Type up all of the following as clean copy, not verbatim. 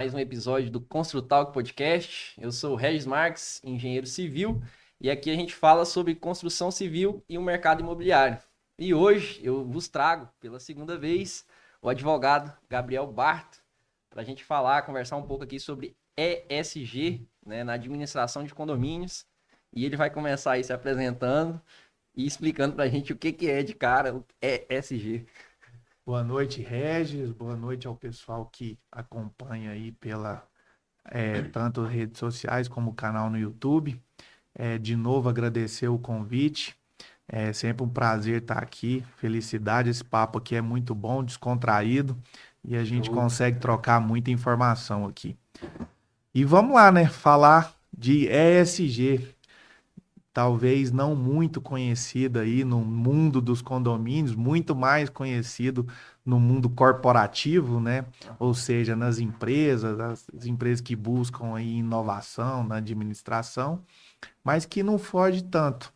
Mais um episódio do Construtalk Podcast. Eu sou o Regis Marques, engenheiro civil, e aqui a gente fala sobre construção civil e o mercado imobiliário. E hoje eu vos trago, pela segunda vez, o advogado Gabriel Barto, para a gente falar, conversar um pouco aqui sobre ESG, né, na administração de condomínios. E ele vai começar aí se apresentando e explicando para a gente o que é de cara o ESG. Boa noite, Regis. Boa noite ao pessoal que acompanha aí pela tanto redes sociais como o canal no YouTube. De novo, agradecer o convite. É sempre um prazer estar aqui. Felicidade, esse papo aqui é muito bom, descontraído e a gente Show. consegue trocar muita informação aqui. E vamos lá, né? Falar de ESG. Talvez não muito conhecido aí no mundo dos condomínios, muito mais conhecido no mundo corporativo, né? Ou seja, nas empresas, as empresas que buscam aí inovação na administração, mas que não foge tanto,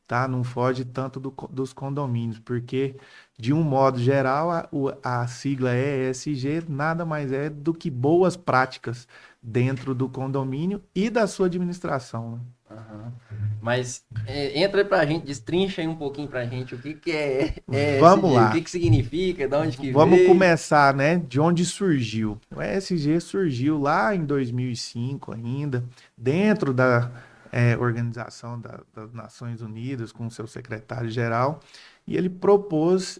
tá? Não foge tanto dos condomínios, porque de um modo geral a sigla ESG nada mais é do que boas práticas dentro do condomínio e da sua administração, né? Aham. Mas entra aí pra gente, destrincha aí um pouquinho pra gente o que é Vamos ESG, o lá. que significa, de onde que Vamos veio. começar, né? De onde surgiu? O ESG surgiu lá em 2005 ainda, dentro da Organização das Nações Unidas, com seu secretário-geral, e ele propôs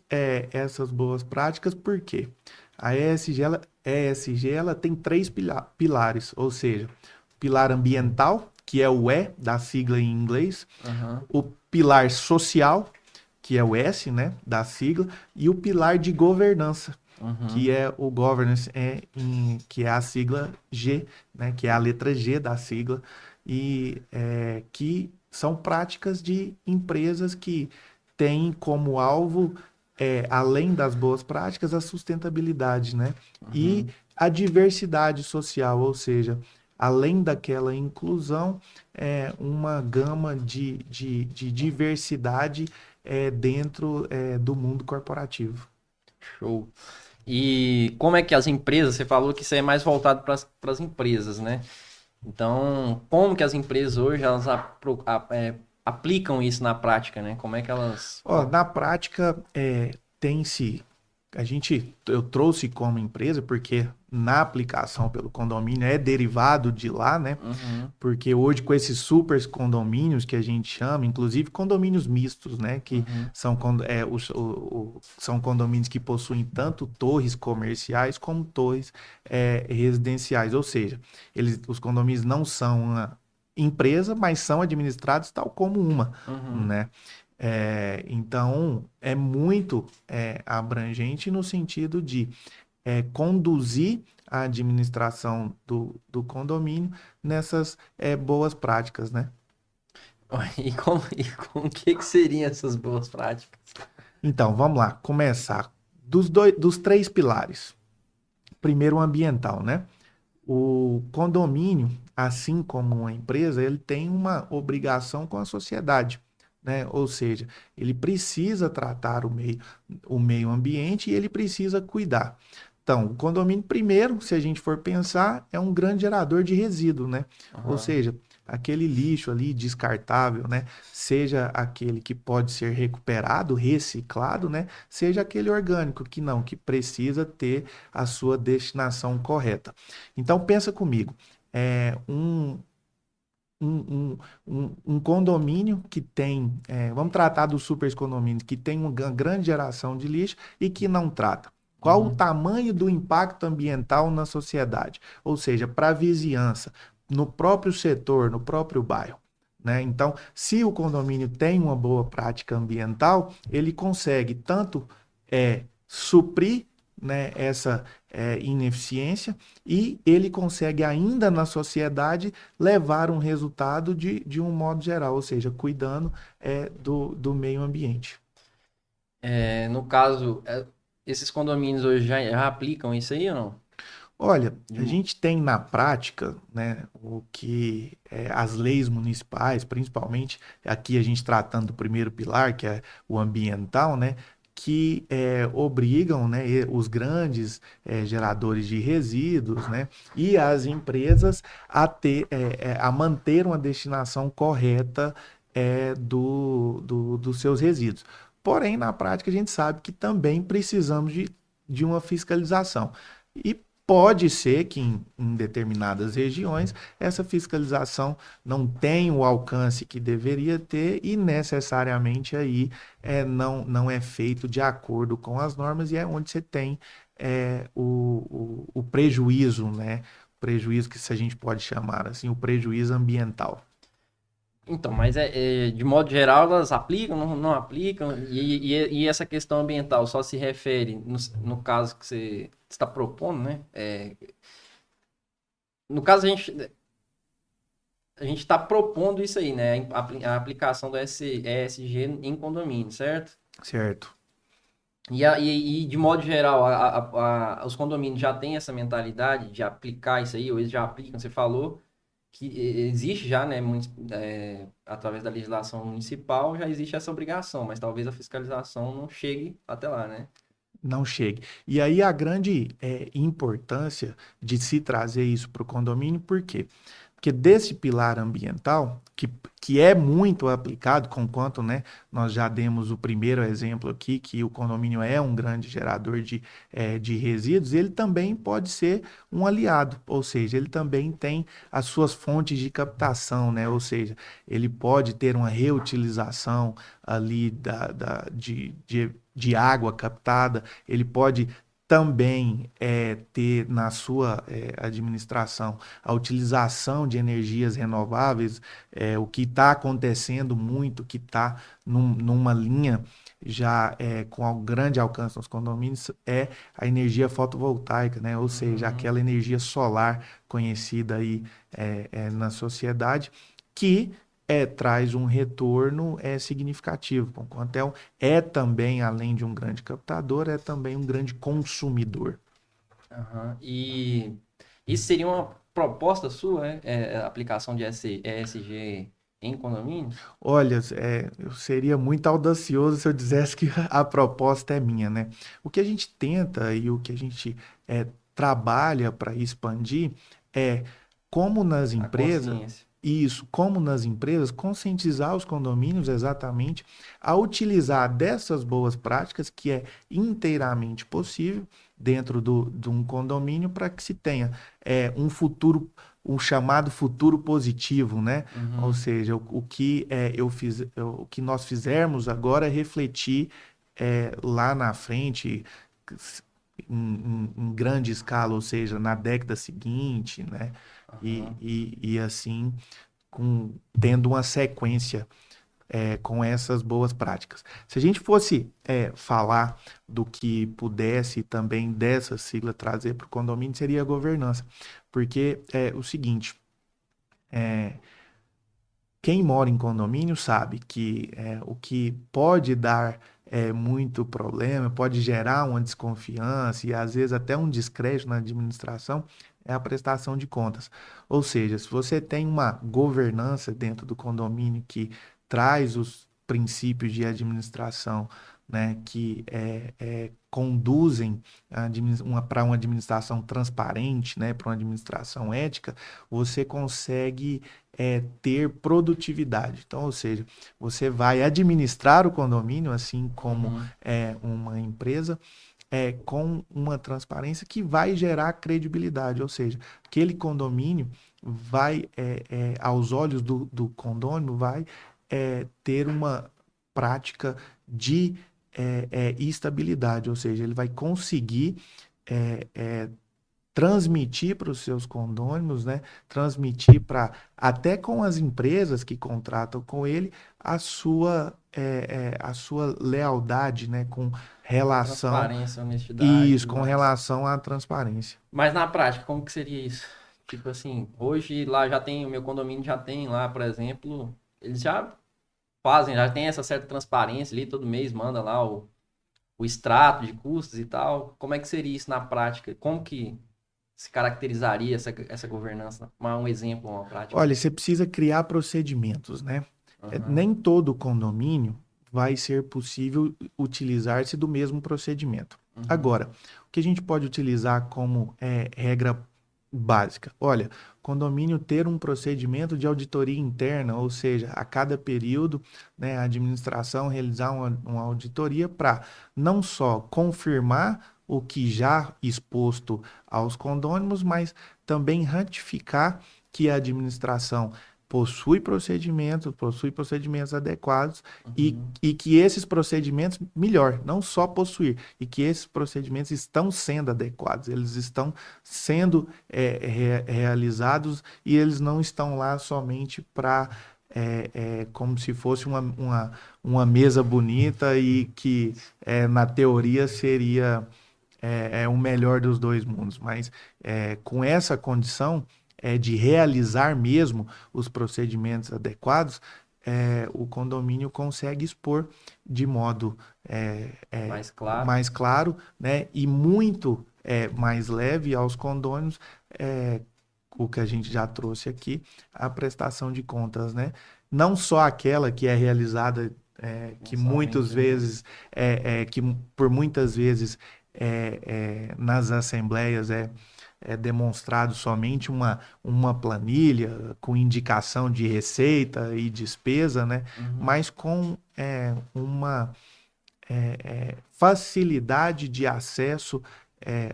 essas boas práticas, por quê? A ESG ela tem três pilares, ou seja, o pilar ambiental, que é o E, da sigla em inglês, Aham. o pilar social, que é o S, né, da sigla, e o pilar de governança, Uhum. que é o governance, que é a sigla G, né, que é a letra G da sigla, e que são práticas de empresas que têm como alvo, além das boas práticas, a sustentabilidade, né, e Uhum. a diversidade social, ou seja, além daquela inclusão, uma gama de diversidade dentro do mundo corporativo. Show. E como é que as empresas, você falou que isso aí é mais voltado para as empresas, né? Então, como que as empresas hoje elas aplicam isso na prática, né? Como é que elas. Ó, na prática, tem-se. Eu trouxe como empresa, porque na aplicação pelo condomínio é derivado de lá, né? Uhum. Porque hoje, com esses super condomínios que a gente chama, inclusive condomínios mistos, né? Que Uhum. são, são condomínios que possuem tanto torres comerciais como torres residenciais. Ou seja, os condomínios não são uma empresa, mas são administrados tal como uma, Uhum. né? Então, é muito abrangente no sentido de conduzir a administração do condomínio nessas boas práticas, né? E como que seriam essas boas práticas? Então, vamos lá, começar dos três pilares. Primeiro, o ambiental, né? O condomínio, assim como uma empresa, ele tem uma obrigação com a sociedade, né? Ou seja, ele precisa tratar o meio ambiente e ele precisa cuidar. Então, o condomínio, primeiro, se a gente for pensar, é um grande gerador de resíduo, né? Ou Aham. seja, aquele lixo ali descartável, né? Seja aquele que pode ser recuperado, reciclado, né? Seja aquele orgânico que não, que precisa ter a sua destinação correta. Então, pensa comigo, é um condomínio que tem, vamos tratar dos super condomínios, que tem uma grande geração de lixo e que não trata. Qual o Uhum. tamanho do impacto ambiental na sociedade? Ou seja, para a vizinhança, no próprio setor, no próprio bairro. Né? Então, se o condomínio tem uma boa prática ambiental, ele consegue tanto suprir, né, essa ineficiência e ele consegue ainda na sociedade levar um resultado de um modo geral, ou seja, cuidando do meio ambiente. No caso, esses condomínios hoje já aplicam isso aí ou não? Olha, De- a gente tem na prática, né, o que as leis municipais, principalmente aqui a gente tratando do primeiro pilar, que é o ambiental, né, que obrigam, né, os grandes geradores de resíduos, né, e as empresas a manter uma destinação correta dos seus resíduos. Porém, na prática, a gente sabe que também precisamos de uma fiscalização. E pode ser que em determinadas regiões essa fiscalização não tenha o alcance que deveria ter e necessariamente aí não é feito de acordo com as normas e é onde você tem o prejuízo, né? Prejuízo que se a gente pode chamar assim, o prejuízo ambiental. Então, mas de modo geral elas aplicam, não aplicam, e essa questão ambiental só se refere, no caso que você está propondo, né? No caso, a gente está propondo isso aí, né? A aplicação do ESG em condomínio, certo? Certo. E de modo geral, os condomínios já têm essa mentalidade de aplicar isso aí, ou eles já aplicam, você falou que existe já, né, através da legislação municipal, já existe essa obrigação, mas talvez a fiscalização não chegue até lá, né? Não chegue. E aí a grande importância de se trazer isso para o condomínio, por quê? Porque desse pilar ambiental, que é muito aplicado, conquanto, né, nós já demos o primeiro exemplo aqui, que o condomínio é um grande gerador de resíduos, ele também pode ser um aliado, ou seja, ele também tem as suas fontes de captação, né, ou seja, ele pode ter uma reutilização ali de água captada, ele pode também ter na sua administração a utilização de energias renováveis, o que está acontecendo muito, que está numa linha já com um grande alcance nos condomínios, é a energia fotovoltaica, né? Ou seja, aquela energia solar conhecida aí na sociedade, que traz um retorno significativo, enquanto também, além de um grande captador, é também um grande consumidor. Aham. E isso seria uma proposta sua, a aplicação de ESG em condomínios? Olha, eu seria muito audacioso se eu dissesse que a proposta é minha, né? O que a gente tenta e o que a gente trabalha para expandir é como nas A empresas, consciência. isso, como nas empresas, conscientizar os condomínios exatamente a utilizar dessas boas práticas, que é inteiramente possível dentro de um condomínio, para que se tenha um futuro, um chamado futuro positivo, né? Ou Uhum. seja, o que o que nós fizermos agora é refletir lá na frente em grande escala, ou seja, na década seguinte, né? Aham. E assim, tendo uma sequência com essas boas práticas. Se a gente fosse falar do que pudesse também dessa sigla trazer para o condomínio, seria a governança. Porque é o seguinte, quem mora em condomínio sabe que o que pode dar muito problema, pode gerar uma desconfiança e às vezes até um descrédito na administração, é a prestação de contas. Ou seja, se você tem uma governança dentro do condomínio que traz os princípios de administração, né, que conduzem para uma administração transparente, né, para uma administração ética, você consegue ter produtividade. Então, ou seja, você vai administrar o condomínio, assim como Uhum. uma empresa, com uma transparência que vai gerar credibilidade. Ou seja, aquele condomínio vai, aos olhos do condômino, vai ter uma prática de estabilidade. Ou seja, ele vai conseguir transmitir para os seus condôminos, né? Transmitir para até com as empresas que contratam com ele a sua lealdade, né? Com relação Transparência, honestidade e isso, tudo com mais. relação à transparência. Mas na prática, como que seria isso? Tipo assim, hoje lá já tem, o meu condomínio já tem lá, por exemplo, eles já fazem, já tem essa certa transparência ali, todo mês manda lá o extrato de custos e tal. Como é que seria isso na prática? Como que se caracterizaria essa governança? Um exemplo, uma prática. Olha, você precisa criar procedimentos, né? Aham. Nem todo condomínio vai ser possível utilizar-se do mesmo procedimento. Uhum. Agora, o que a gente pode utilizar como regra básica? Olha, condomínio ter um procedimento de auditoria interna, ou seja, a cada período, né, a administração realizar uma auditoria para não só confirmar o que já exposto aos condôminos, mas também ratificar que a administração possui procedimentos adequados Uhum. e que esses procedimentos, melhor, não só possuir, e que esses procedimentos estão sendo adequados, eles estão sendo realizados e eles não estão lá somente para como se fosse uma mesa bonita e que na teoria seria o melhor dos dois mundos, mas com essa condição de realizar mesmo os procedimentos adequados, o condomínio consegue expor de modo Mais claro. mais claro, né, e muito mais leve aos condôminos, o que a gente já trouxe aqui, a prestação de contas, né? Não só aquela que é realizada, que muitas Mensalmente, né? vezes, que por muitas vezes nas assembleias é demonstrado somente uma planilha com indicação de receita e despesa, né? Uhum. Mas com uma facilidade de acesso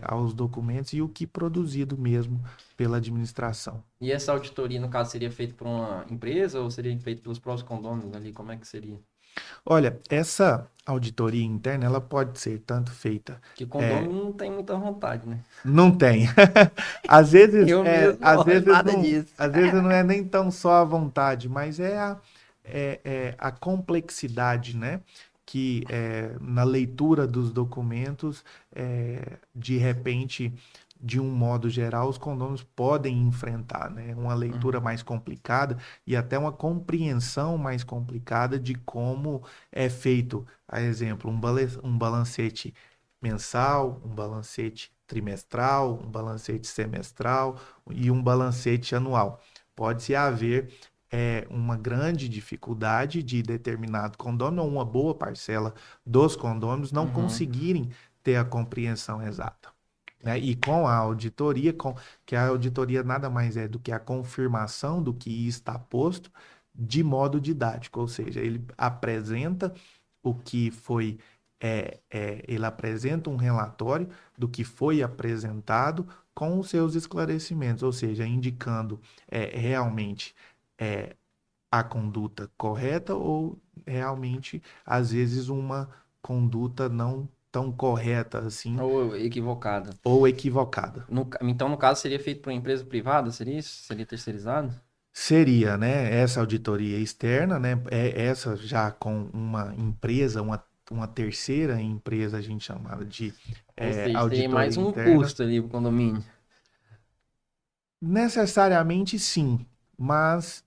aos documentos e o que produzido mesmo pela administração. E essa auditoria, no caso, seria feita por uma empresa ou seria feita pelos próprios condôminos ali? Como é que seria? Olha, essa auditoria interna, ela pode ser tanto feita. Porque condômino não tem muita vontade, né? Não tem. Eu mesmo não Às olho vezes nada não, disso. às vezes não é nem tão só a vontade, mas a complexidade, né? Que na leitura dos documentos, de repente, de um modo geral, os condôminos podem enfrentar, né? Uma leitura Uhum. mais complicada e até uma compreensão mais complicada de como é feito, a exemplo, um balancete mensal, um balancete trimestral, um balancete semestral e um balancete anual. Pode-se haver uma grande dificuldade de determinado condômino ou uma boa parcela dos condôminos não Uhum. conseguirem ter a compreensão exata. Né? E com a auditoria, que a auditoria nada mais é do que a confirmação do que está posto de modo didático, ou seja, ele apresenta o que foi, ele apresenta um relatório do que foi apresentado com os seus esclarecimentos, ou seja, indicando realmente é, a conduta correta ou realmente, às vezes, uma conduta não tão correta assim Ou equivocada. ou equivocada. Então, no caso, seria feito por uma empresa privada? Seria isso? Seria terceirizado? Seria, né, essa auditoria externa, né, essa já com uma empresa, uma terceira empresa, a gente chamava de Ou seja, seria auditoria mais um interna. custo ali pro condomínio. Necessariamente sim, mas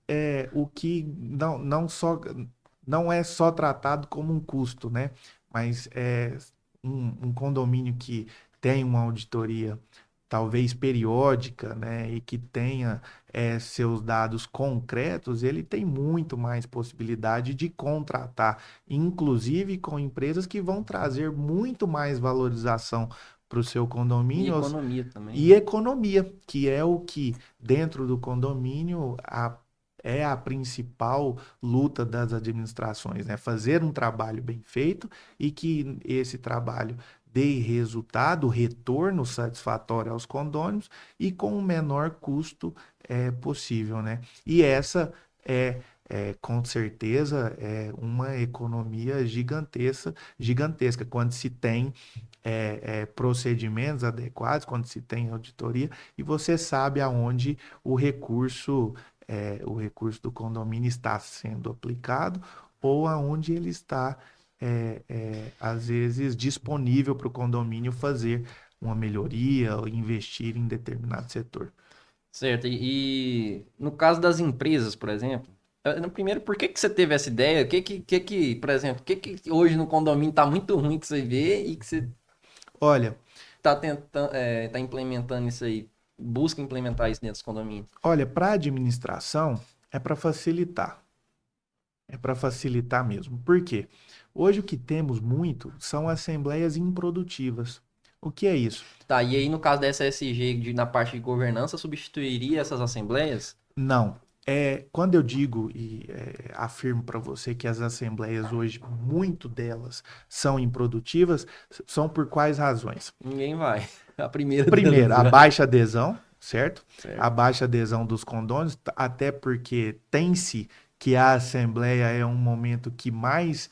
o que não é só tratado como um custo, né? Mas um condomínio que tem uma auditoria talvez periódica, né? E que tenha seus dados concretos, ele tem muito mais possibilidade de contratar, inclusive com empresas que vão trazer muito mais valorização para o seu E condomínio, economia também, e né? economia, que é o que dentro do condomínio é a principal luta das administrações, né? Fazer um trabalho bem feito e que esse trabalho dê resultado, retorno satisfatório aos condôminos e com o menor custo possível, né? E essa com certeza uma economia gigantesca quando se tem procedimentos adequados, quando se tem auditoria, e você sabe aonde o recurso do condomínio está sendo aplicado ou aonde ele está, às vezes, disponível para o condomínio fazer uma melhoria ou investir em determinado setor. Certo. E no caso das empresas, por exemplo, primeiro, por que que você teve essa ideia? Por exemplo, que hoje no condomínio tá muito ruim que você vê e que você Olha, tá tentando, tá implementando isso aí, busca implementar isso dentro dos condomínios? para a administração é para facilitar. É para facilitar mesmo. Por quê? Hoje o que temos muito são assembleias improdutivas. O que é isso? Tá, e aí no caso da SSG na parte de governança, substituiria essas assembleias? Não. Quando eu digo e afirmo para você que as assembleias hoje, muito delas são improdutivas, são por quais razões? Ninguém vai. A primeira Primeiro, delas a já. baixa adesão, certo? A Certo. baixa adesão dos condôminos, até porque tem-se que a Assembleia é um momento que mais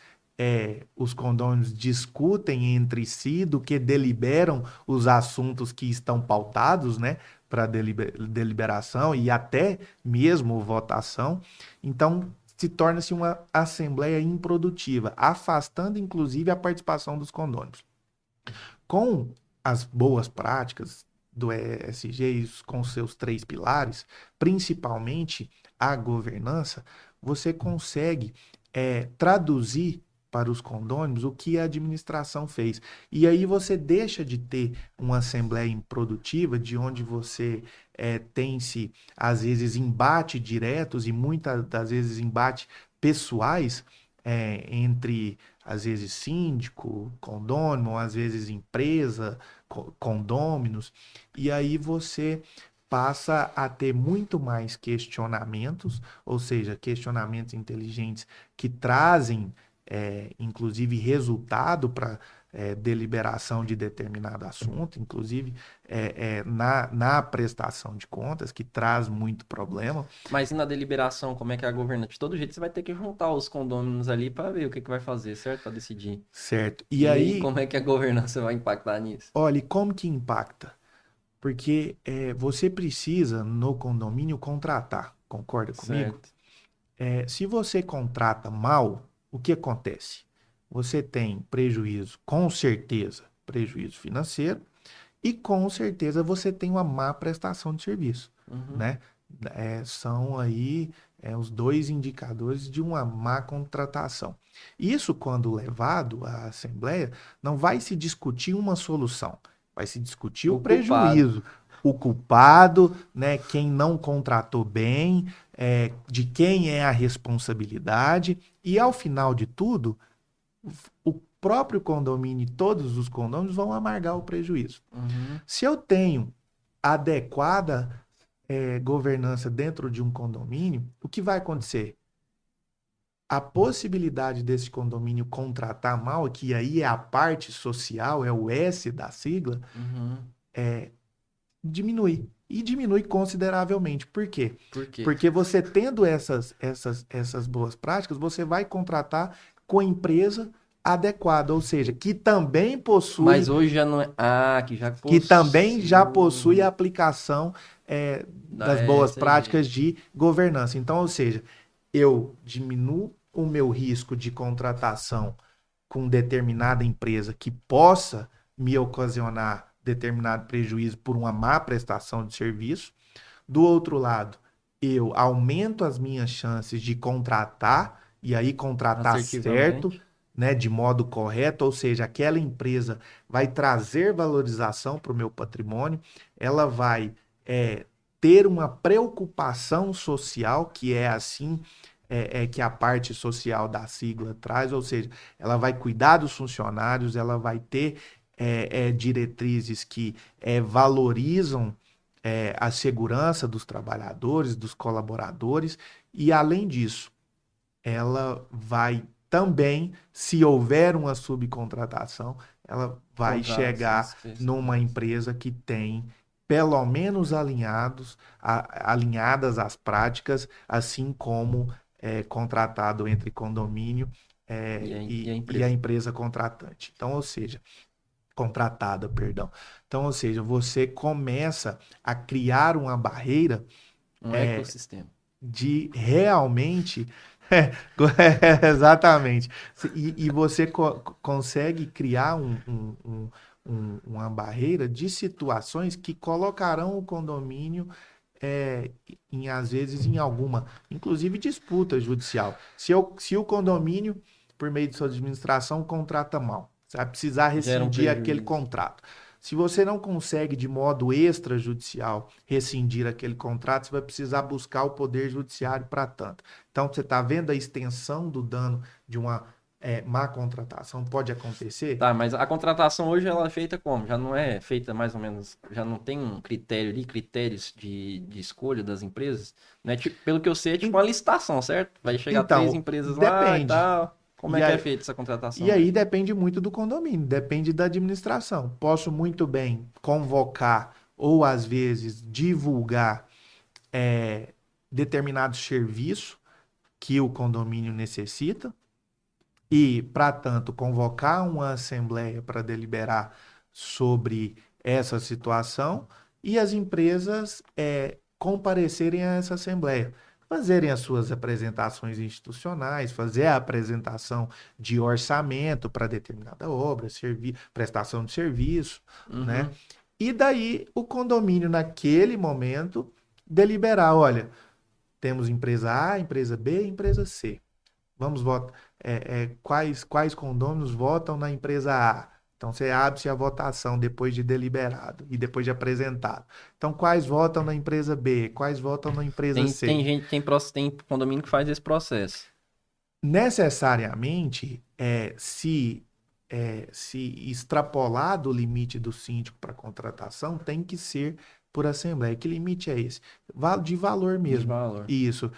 os condôminos discutem entre si do que deliberam os assuntos que estão pautados, né, para deliberação e até mesmo votação. Então, se torna-se uma Assembleia improdutiva, afastando inclusive a participação dos condôminos. Com as boas práticas do ESG, com seus três pilares, principalmente a governança, você consegue traduzir para os condôminos o que a administração fez. E aí você deixa de ter uma assembleia improdutiva, de onde você tem-se, às vezes, embate diretos e muitas das vezes embate pessoais entre às vezes síndico, condômino, às vezes empresa, condôminos, e aí você passa a ter muito mais questionamentos, ou seja, questionamentos inteligentes que trazem, inclusive, resultado para deliberação de determinado assunto, inclusive na prestação de contas, que traz muito problema. Mas e na deliberação, como é que é a governança? De todo jeito, você vai ter que juntar os condôminos ali para ver o que vai fazer, certo? Para decidir. Certo. E E aí, aí, como é que a governança vai impactar nisso? olha, como que impacta? Porque você precisa, no condomínio, contratar. Concorda comigo? Certo. Se você contrata mal, o que acontece? Você tem prejuízo, com certeza, prejuízo financeiro, e com certeza você tem uma má prestação de serviço, Uhum. né? São aí os dois indicadores de uma má contratação. Isso, quando levado à Assembleia, não vai se discutir uma solução, vai se discutir o O culpado. prejuízo, o culpado, né? Quem não contratou bem, de quem é a responsabilidade, e ao final de tudo, o próprio condomínio e todos os condôminos vão amargar o prejuízo. Uhum. Se eu tenho adequada governança dentro de um condomínio, o que vai acontecer? A possibilidade desse condomínio contratar mal, que aí é a parte social, é o S da sigla, Uhum. diminui. E diminui consideravelmente. Por quê? Por quê? Porque você tendo essas boas práticas, você vai contratar com a empresa adequada, ou seja, que também Mas possui, hoje já não é. Ah, que já que também já possui a possui aplicação da das boas ESG. práticas de governança. Então, ou seja, eu diminuo o meu risco de contratação com determinada empresa que possa me ocasionar determinado prejuízo por uma má prestação de serviço. Do outro lado, eu aumento as minhas chances de contratar, e aí contratar certo, Assertivamente. né, de modo correto, ou seja, aquela empresa vai trazer valorização para o meu patrimônio, ela vai ter uma preocupação social, que é assim que a parte social da sigla traz, ou seja, ela vai cuidar dos funcionários, ela vai ter diretrizes que valorizam a segurança dos trabalhadores, dos colaboradores, e além disso, ela vai também, se houver uma subcontratação, ela vai Contratos chegar numa empresa que tem pelo menos alinhadas as práticas, assim como contratado entre condomínio e a e a empresa. empresa contratante. Então, ou seja, contratada, perdão. Então, ou seja, você começa a criar uma barreira Um ecossistema. de realmente. Exatamente. E você consegue criar uma barreira de situações que colocarão o condomínio às vezes, em alguma, inclusive disputa judicial. Se o condomínio, por meio de sua administração, contrata mal, você vai precisar Gera um rescindir aquele prejuízo. contrato. Se você não consegue de modo extrajudicial rescindir aquele contrato, você vai precisar buscar o poder judiciário para tanto. Então, você está vendo a extensão do dano de uma má contratação? Pode acontecer? Tá, mas a contratação hoje ela é feita como? Já não é feita mais ou menos, já não tem um critério ali, critérios de escolha das empresas, né? Tipo, pelo que eu sei, é tipo uma licitação, certo? Vai chegar três Então, empresas lá e depende. tal. Como é E que é aí, feita essa e contratação aí hoje? depende muito do condomínio, depende da administração. Posso muito bem convocar ou, às vezes, divulgar é, determinado serviço que o condomínio necessita e, para tanto, convocar uma assembleia para deliberar sobre essa situação e as empresas comparecerem a essa assembleia, fazerem as suas apresentações institucionais, fazer a apresentação de orçamento para determinada obra, prestação de serviço, né? Uhum. E daí o condomínio, naquele momento, deliberar, olha, temos empresa A, empresa B, empresa C. Vamos votar. Quais condôminos votam na empresa A? Então, você abre-se a votação depois de deliberado e depois de apresentado. Então, quais votam na empresa B? Quais votam na empresa Tem C? gente, tem condomínio que faz esse processo. Necessariamente, se extrapolar do limite do síndico para contratação, tem que ser por assembleia. Que limite é esse? De valor De mesmo. valor. Isso.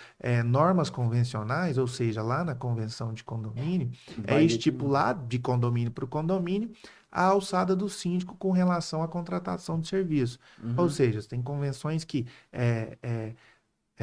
Normas convencionais, ou seja, lá na convenção de condomínio, é Vai determinar. estipulado de condomínio para o condomínio a alçada do síndico com relação à contratação de serviço. Ou Uhum. seja, tem convenções que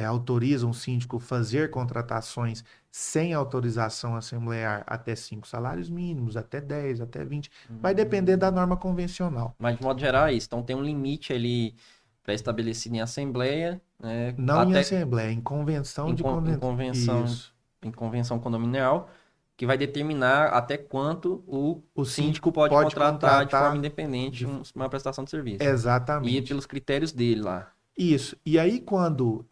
autorizam o síndico fazer contratações sem autorização assemblear até 5 salários mínimos, até 10, até 20. Vai depender da Hum. norma convencional. Mas de modo geral é isso. Então tem um limite ali pré-estabelecido em assembleia, né? Não em Até assembleia, em convenção de em convenção. convenção, Isso. em convenção condominial, que vai determinar até quanto o O síndico síndico pode pode contratar de forma contratar independente de... uma prestação de serviço. E Exatamente. pelos critérios dele lá. Isso. E aí, quando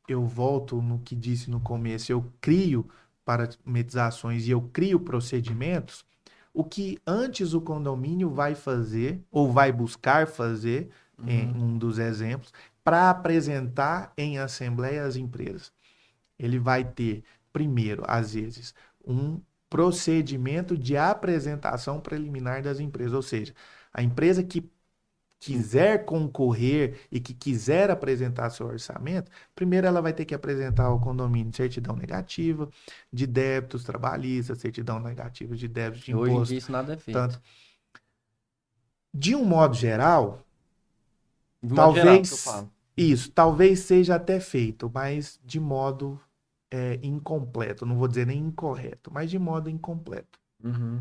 eu volto no que disse no começo, eu crio parametrizações e eu crio procedimentos, o que antes o condomínio vai fazer, ou vai buscar fazer, em Uhum. um dos exemplos, para apresentar em assembleia às empresas. Ele vai ter, primeiro, às vezes, um procedimento de apresentação preliminar das empresas, ou seja, a empresa que quiser concorrer e que quiser apresentar seu orçamento, primeiro ela vai ter que apresentar ao condomínio certidão negativa de débitos trabalhistas, certidão negativa de débitos de E hoje em dia imposto, isso nada é tanto. feito. De um modo geral, De modo geral, que eu talvez falo. talvez seja até feito, mas de modo incompleto. Não vou dizer nem incorreto, mas de modo incompleto. Uhum.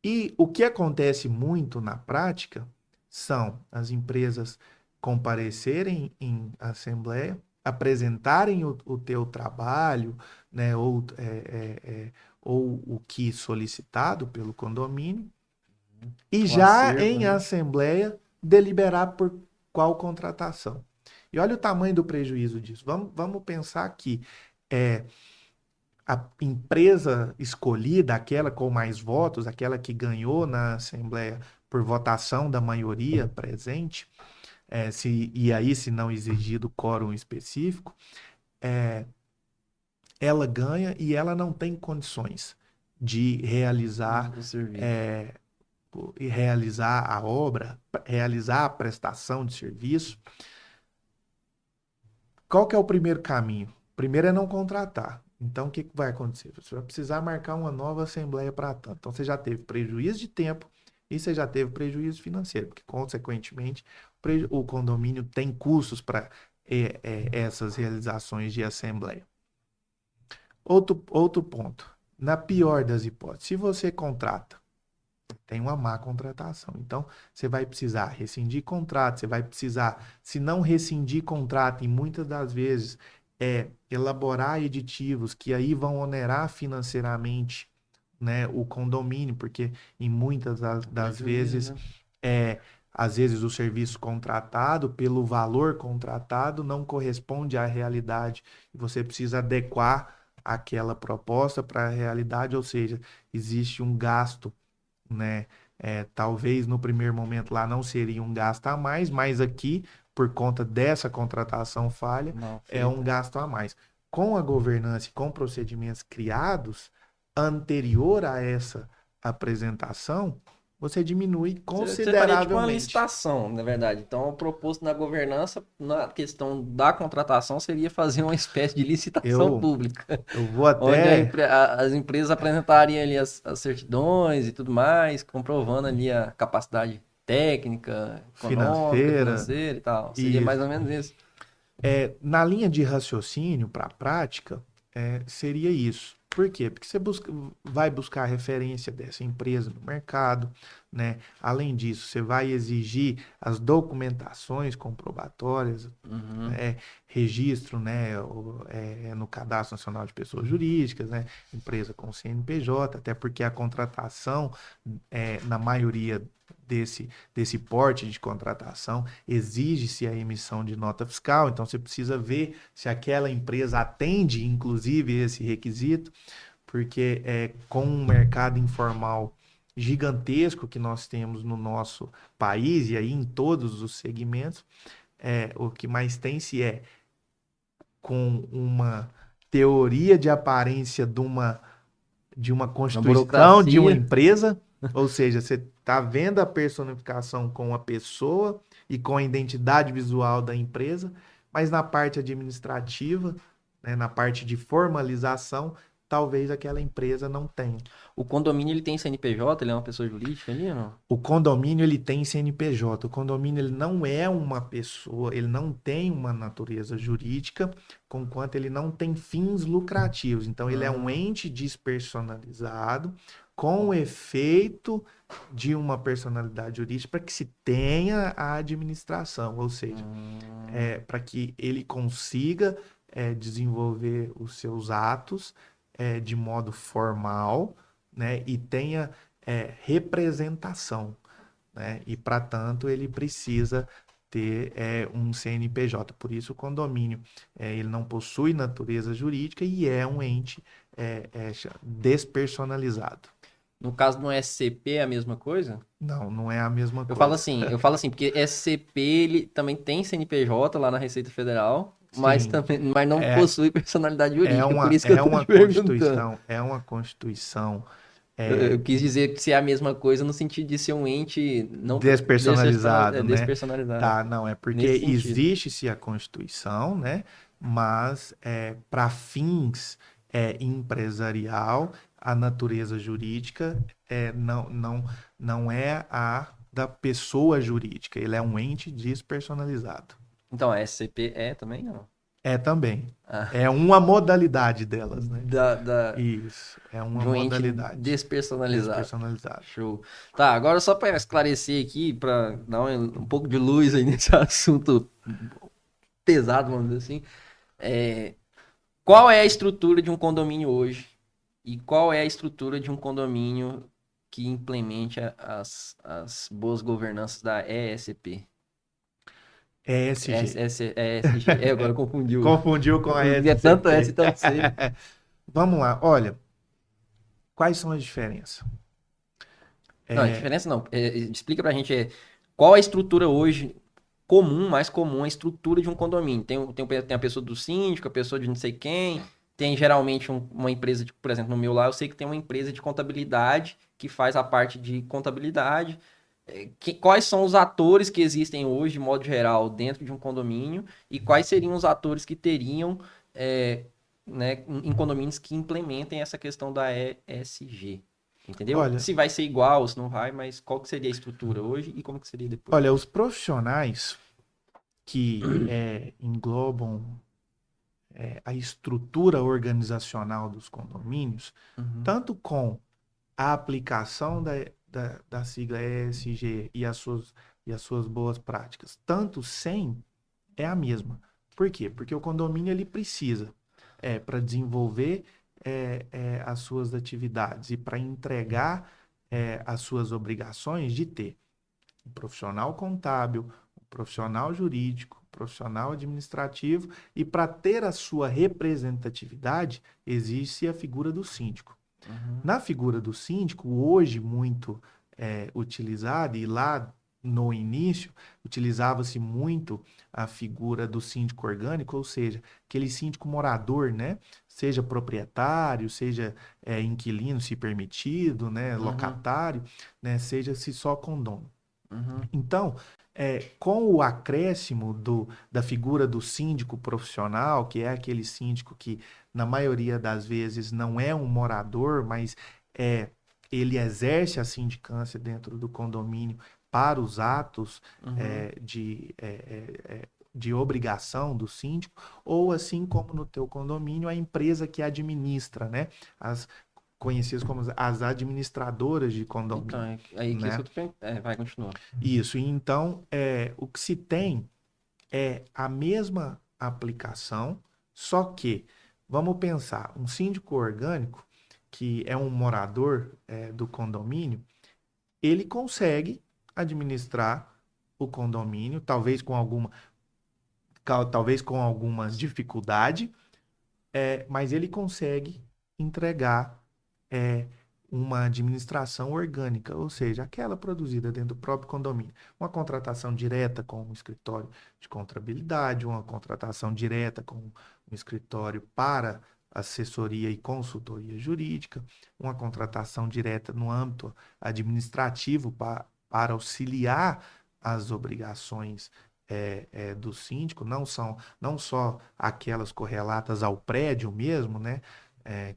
E o que acontece muito na prática são as empresas comparecerem em assembleia, apresentarem o teu trabalho, né, ou o que solicitado pelo condomínio, e O já acervo, em né? assembleia deliberar por qual contratação. E olha o tamanho do prejuízo disso. Vamos pensar aqui. É, a empresa escolhida, aquela com mais votos, aquela que ganhou na Assembleia por votação da maioria presente, e aí se não exigido quórum específico, ela ganha e ela não tem condições de O serviço. é, realizar a obra, realizar a prestação de serviço. Qual que é o primeiro caminho? Primeiro é não contratar. Então, o que vai acontecer? Você vai precisar marcar uma nova assembleia para tanto. Então, você já teve prejuízo de tempo e você já teve prejuízo financeiro, porque, consequentemente, o condomínio tem custos para essas realizações de assembleia. Outro ponto. Na pior das hipóteses, se você contrata, tem uma má contratação. Então, você vai precisar rescindir contrato, você vai precisar, se não rescindir contrato, e muitas das vezes elaborar aditivos que aí vão onerar financeiramente, né, o condomínio, porque em muitas das vezes, Prejuízo, né? é, às vezes o serviço contratado, pelo valor contratado, não corresponde à realidade. E você precisa adequar aquela proposta para a realidade, ou seja, existe um gasto, né, Talvez no primeiro momento lá não seria um gasto a mais, mas aqui, por conta dessa contratação falha, Não, é um feita. gasto a mais. Com a governança e com procedimentos criados anterior a essa apresentação, você diminui Você faria tipo uma consideravelmente. licitação, na verdade. Então, o proposto na governança, na questão da contratação, seria fazer uma espécie de licitação Eu, pública, eu vou onde até as empresas apresentariam ali as certidões e tudo mais, comprovando ali a capacidade técnica, econômica, financeira, financeira e tal. Seria mais isso. ou menos isso. Na linha de raciocínio para a prática, seria isso. Por quê? Porque você vai buscar a referência dessa empresa no mercado, né? Além disso, você vai exigir as documentações comprobatórias, Uhum. né? Registro, né? No Cadastro Nacional de Pessoas Jurídicas, né? Empresa com CNPJ, até porque a contratação, na maioria desse porte de contratação, exige-se a emissão de nota fiscal, então você precisa ver se aquela empresa atende, inclusive, esse requisito, porque com um mercado informal gigantesco que nós temos no nosso país e aí em todos os segmentos, o que mais tem-se com uma teoria de aparência de uma Uma constituição de uma burocracia. empresa, ou seja, você está vendo a personificação com a pessoa e com a identidade visual da empresa, mas na parte administrativa, né, na parte de formalização, talvez aquela empresa não tenha. O condomínio ele tem CNPJ, ele é uma pessoa jurídica ali ou não? O condomínio ele tem CNPJ. O condomínio ele não é uma pessoa, ele não tem uma natureza jurídica, conquanto ele não tem fins lucrativos. Então ele é um Hum, ente despersonalizado com o efeito de uma personalidade jurídica para que se tenha a administração, ou seja, hum. para que ele consiga desenvolver os seus atos de modo formal, né, e tenha representação, né, e para tanto ele precisa ter um CNPJ. Por isso o condomínio ele não possui natureza jurídica e é um ente despersonalizado. No caso do SCP é a mesma coisa? Não, não é a mesma coisa. Eu falo assim, porque SCP ele também tem CNPJ lá na Receita Federal, mas Sim, também, mas não é, possui personalidade é jurídica, por uma, isso que eu é tô uma te perguntando. constituição, é uma constituição Eu quis dizer que se é a mesma coisa no sentido de ser um ente não despersonalizado, né? despersonalizado, Tá, não, é porque nesse sentido. existe-se a Constituição, né? Mas para fins empresarial, a natureza jurídica não é a da pessoa jurídica, ele é um ente despersonalizado. Então, a SCP é também, não? É também. Ah, É uma modalidade delas, né? da, Isso, é uma de um ente modalidade despersonalizado. despersonalizada. Show. Tá, agora só para esclarecer aqui, para dar um pouco de luz aí nesse assunto pesado, vamos dizer assim. É, qual é a estrutura de um condomínio hoje? E qual é a estrutura de um condomínio que implemente as boas governanças da ESP? ESG. ESG. Agora confundiu. Confundiu com a É tanto S e SCP. tanto C. Vamos lá, olha, quais são as diferenças? Não, a diferença não. Explica pra gente qual a estrutura hoje comum, mais comum, a estrutura de um condomínio. Tem a pessoa do síndico, a pessoa de não sei quem, tem geralmente uma empresa, tipo, por exemplo, no meu lá, eu sei que tem uma empresa de contabilidade que faz a parte de contabilidade. Quais são os atores que existem hoje, de modo geral, dentro de um condomínio e quais seriam os atores que teriam, né, em condomínios que implementem essa questão da ESG? Entendeu? Olha, Se vai ser igual, se não vai, mas qual que seria a estrutura hoje e como que seria depois? olha, os profissionais que englobam a estrutura organizacional dos condomínios, Uhum. tanto com a aplicação da sigla ESG e as suas boas práticas, tanto sem, é a mesma. Por quê? Porque o condomínio ele precisa, para desenvolver as suas atividades e para entregar as suas obrigações, de ter um profissional contábil, um profissional jurídico, um profissional administrativo, e para ter a sua representatividade, existe a figura do síndico. Uhum. Na figura do síndico, hoje muito utilizada, e lá no início utilizava-se muito a figura do síndico orgânico, ou seja, aquele síndico morador, né? Seja proprietário, seja inquilino, se permitido, né? Uhum, Locatário, né? Seja-se só condomínio. uhum, Então, com o acréscimo da figura do síndico profissional, que é aquele síndico que, na maioria das vezes, não é um morador, mas é, ele exerce a sindicância dentro do condomínio para os atos uhum. de obrigação do síndico, ou assim como no teu condomínio, a empresa que administra, né? As conhecidas como as administradoras de Então, condomínio, aí que isso né? que eu tô... vai, continua. Isso, e então o que se tem é a mesma aplicação, só que, vamos pensar, um síndico orgânico, que é um morador do condomínio, ele consegue administrar o condomínio, talvez com algumas dificuldades, mas ele consegue entregar é, uma administração orgânica, ou seja, aquela produzida dentro do próprio condomínio. Uma contratação direta com um escritório de contabilidade, uma contratação direta com um escritório para assessoria e consultoria jurídica, uma contratação direta no âmbito administrativo para auxiliar as obrigações do síndico, não só aquelas correlatas ao prédio mesmo, né?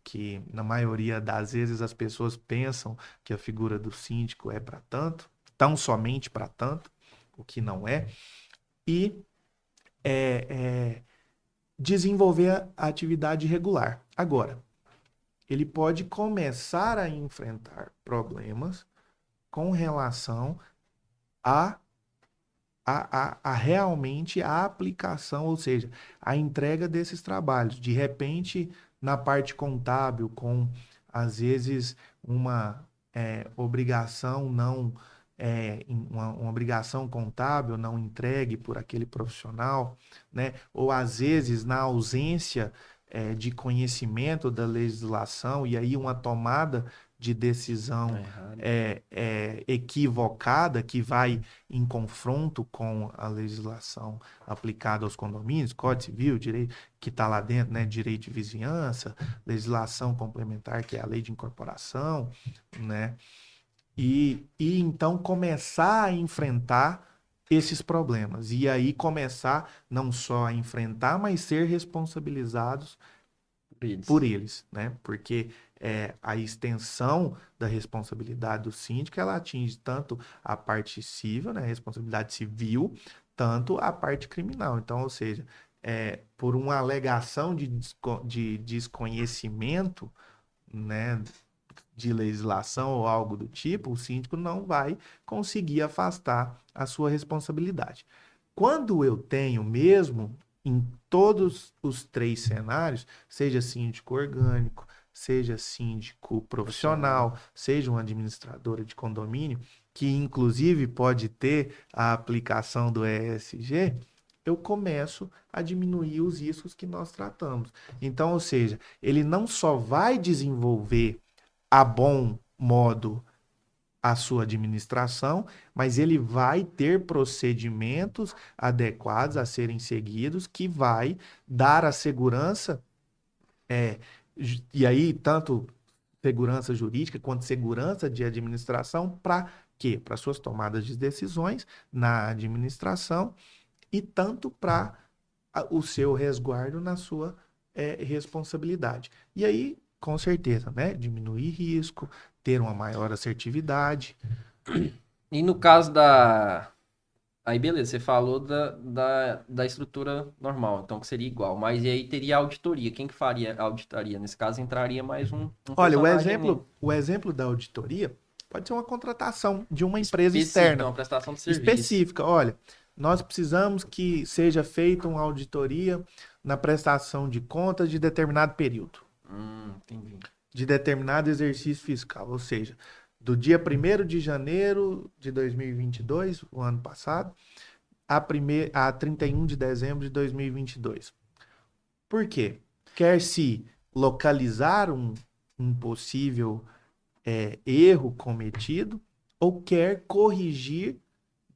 Que na maioria das vezes as pessoas pensam que a figura do síndico é para tanto, tão somente para tanto, o que não é, e é, é, desenvolver a atividade regular. Agora, ele pode começar a enfrentar problemas com relação a realmente a aplicação, ou seja, a entrega desses trabalhos. De repente, na parte contábil, com às vezes uma obrigação não uma obrigação contábil não entregue por aquele profissional, né? Ou às vezes na ausência de conhecimento da legislação e aí uma tomada de Tá decisão errado. equivocada que vai em confronto com a legislação aplicada aos condomínios, Código Civil, direito que está lá dentro, né, direito de vizinhança, legislação complementar que é a lei de incorporação, né, e então começar a enfrentar esses problemas e aí começar não só a enfrentar, mas ser responsabilizados Por eles. por eles, né? Porque a extensão da responsabilidade do síndico, ela atinge tanto a parte civil, né? A responsabilidade civil, tanto a parte criminal. Então, ou seja, por uma alegação de desconhecimento, né? De legislação ou algo do tipo, o síndico não vai conseguir afastar a sua responsabilidade. Quando eu tenho mesmo em todos os três cenários, seja síndico orgânico, seja síndico Profissional. profissional, seja uma administradora de condomínio, que inclusive pode ter a aplicação do ESG, eu começo a diminuir os riscos que nós tratamos. Então, ou seja, ele não só vai desenvolver a bom modo a sua administração, mas ele vai ter procedimentos adequados a serem seguidos que vai dar a segurança, é, e aí tanto segurança jurídica quanto segurança de administração para quê? Para suas tomadas de decisões na administração e tanto para o seu resguardo na sua responsabilidade. E aí, com certeza, né? Diminuir risco, ter uma maior assertividade. E no caso da. Aí, beleza, você falou da estrutura normal, então que seria igual. Mas e aí teria a auditoria. Quem que faria a auditoria? Nesse caso, entraria mais um Olha, personagem ali. o exemplo da auditoria pode ser uma contratação de uma empresa Específica, externa, uma prestação de serviço. específica. Olha, nós precisamos que seja feita uma auditoria na prestação de contas de determinado período, Entendi. de determinado exercício fiscal, ou seja, do dia 1º de janeiro de 2022, o ano passado, a 31 de dezembro de 2022. Por quê? Quer se localizar um possível erro cometido, ou quer corrigir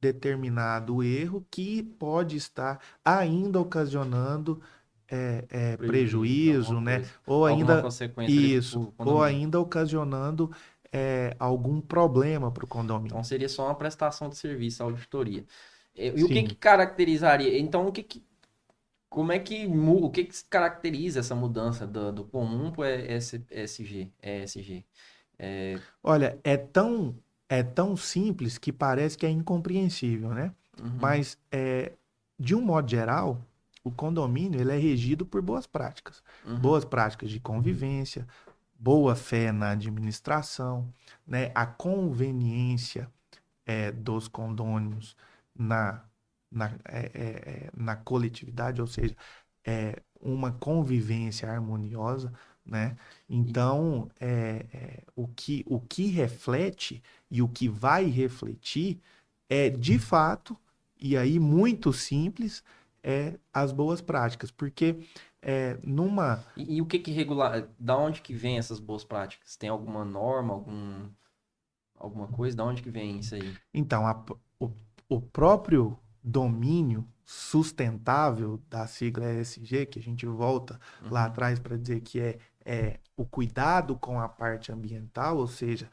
determinado erro que pode estar ainda ocasionando Alguma prejuízo, né? coisa. Ou Alguma ainda consequência ali isso, pro ou condomínio. ainda ocasionando algum problema para o Então condomínio. seria só uma prestação de serviço, auditoria. E o que que Sim. caracterizaria? Então, como é que, o que que caracteriza essa mudança do comum para o ESG? ESG? É, Olha, é tão simples que parece que é incompreensível, né? uhum, Mas, de um modo geral, o condomínio ele é regido por boas práticas. uhum, Boas práticas de convivência, boa fé na administração, né? A conveniência dos condôminos na, na coletividade, ou seja, uma convivência harmoniosa, né? e- Então, o que reflete e o que vai refletir é, de fato, e aí muito simples, as boas práticas, porque numa e o que que regular? Da onde que vem essas boas práticas? Tem alguma norma, alguma coisa? Da onde que vem isso aí? Então, o próprio domínio sustentável da sigla ESG, que a gente volta lá Uhum. atrás para dizer que é o cuidado com a parte ambiental, ou seja,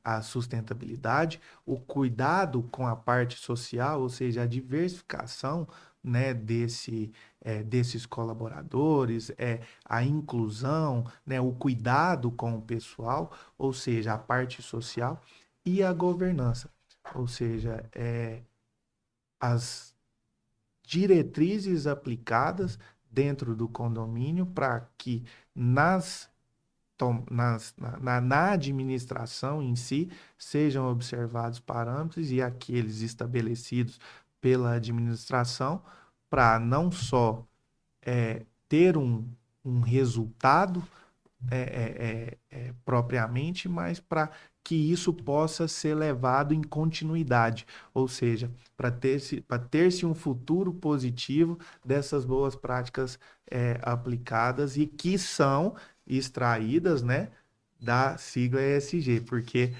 a sustentabilidade, o cuidado com a parte social, ou seja, a diversificação, né, desses colaboradores, a inclusão, né, o cuidado com o pessoal, ou seja, a parte social e a governança, ou seja, as diretrizes aplicadas dentro do condomínio para que na administração em si sejam observados parâmetros e aqueles estabelecidos pela administração para não só ter um resultado propriamente, mas para que isso possa ser levado em continuidade, ou seja, para ter-se um futuro positivo dessas boas práticas aplicadas e que são extraídas, né, da sigla ESG, porque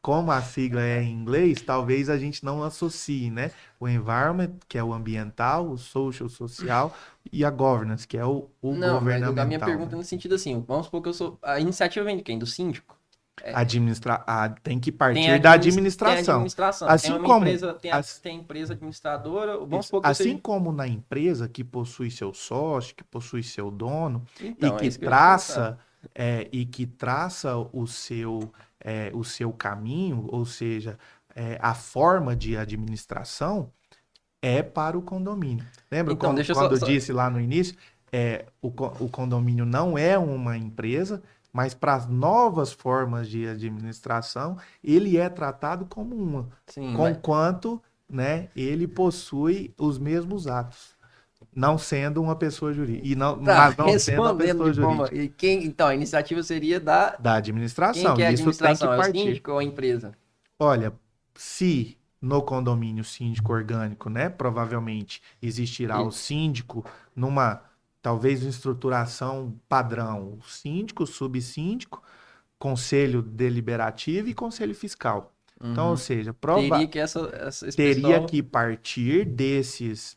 como a sigla é em inglês, talvez a gente não associe, né, o environment, que é o ambiental, o social, e a governance, que é o Não, mas a minha governamental, pergunta é né? no sentido assim, vamos supor que eu sou. A iniciativa vem de quem? Do síndico? É, Tem que tem a, partir da tem a administração. administração, tem Assim uma como, empresa, as- tem a empresa administradora, vamos isso, supor que eu assim seja. como na empresa que possui seu sócio, que possui seu dono e Então, é que isso que eu ia te perguntar. traça o seu caminho, ou seja, a forma de administração é para o condomínio. Lembra Então, deixa eu quando só, eu disse lá no início, o condomínio não é uma empresa, mas para as novas formas de administração, ele é tratado como uma, sim, mas conquanto, né, ele possui os mesmos atos, não sendo uma pessoa jurídica, tá mas não sendo uma respondendo pessoa de forma. jurídica, E quem, então, a iniciativa seria da. da Quem administração. que é a E isso tem que administração? É o partir. síndico ou a empresa? Olha, se no condomínio síndico orgânico, né, provavelmente existirá o Ele- síndico numa talvez uma estruturação padrão, o síndico, o subsíndico, conselho deliberativo e conselho fiscal. Então, ou Uhum. seja, Teria que esse teria pessoal. que partir desses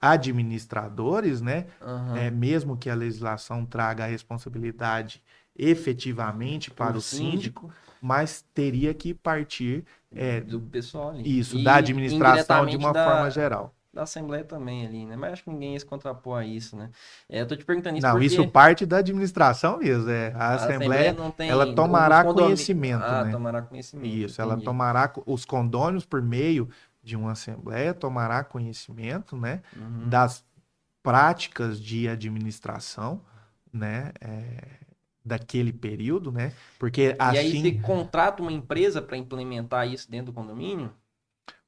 administradores, né? Aham. Mesmo que a legislação traga a responsabilidade efetivamente para Por o síndico, síndico mas teria que partir é, do pessoal ali. isso da E administração de indiretamente uma forma geral. da Assembleia também ali, né? Mas acho que ninguém ia se contrapor a isso, né? Eu tô te perguntando isso Não, isso porque parte da administração mesmo. A a Assembleia Assembleia, não ela tem. Os tomará condomínios. conhecimento, Ah, né? tomará conhecimento, Isso, ela entendi. tomará os condôminos por meio de uma assembleia, tomará conhecimento, né, Uhum. das práticas de administração, né, daquele período, né, porque E aí você assim, contrata uma empresa para implementar isso dentro do condomínio?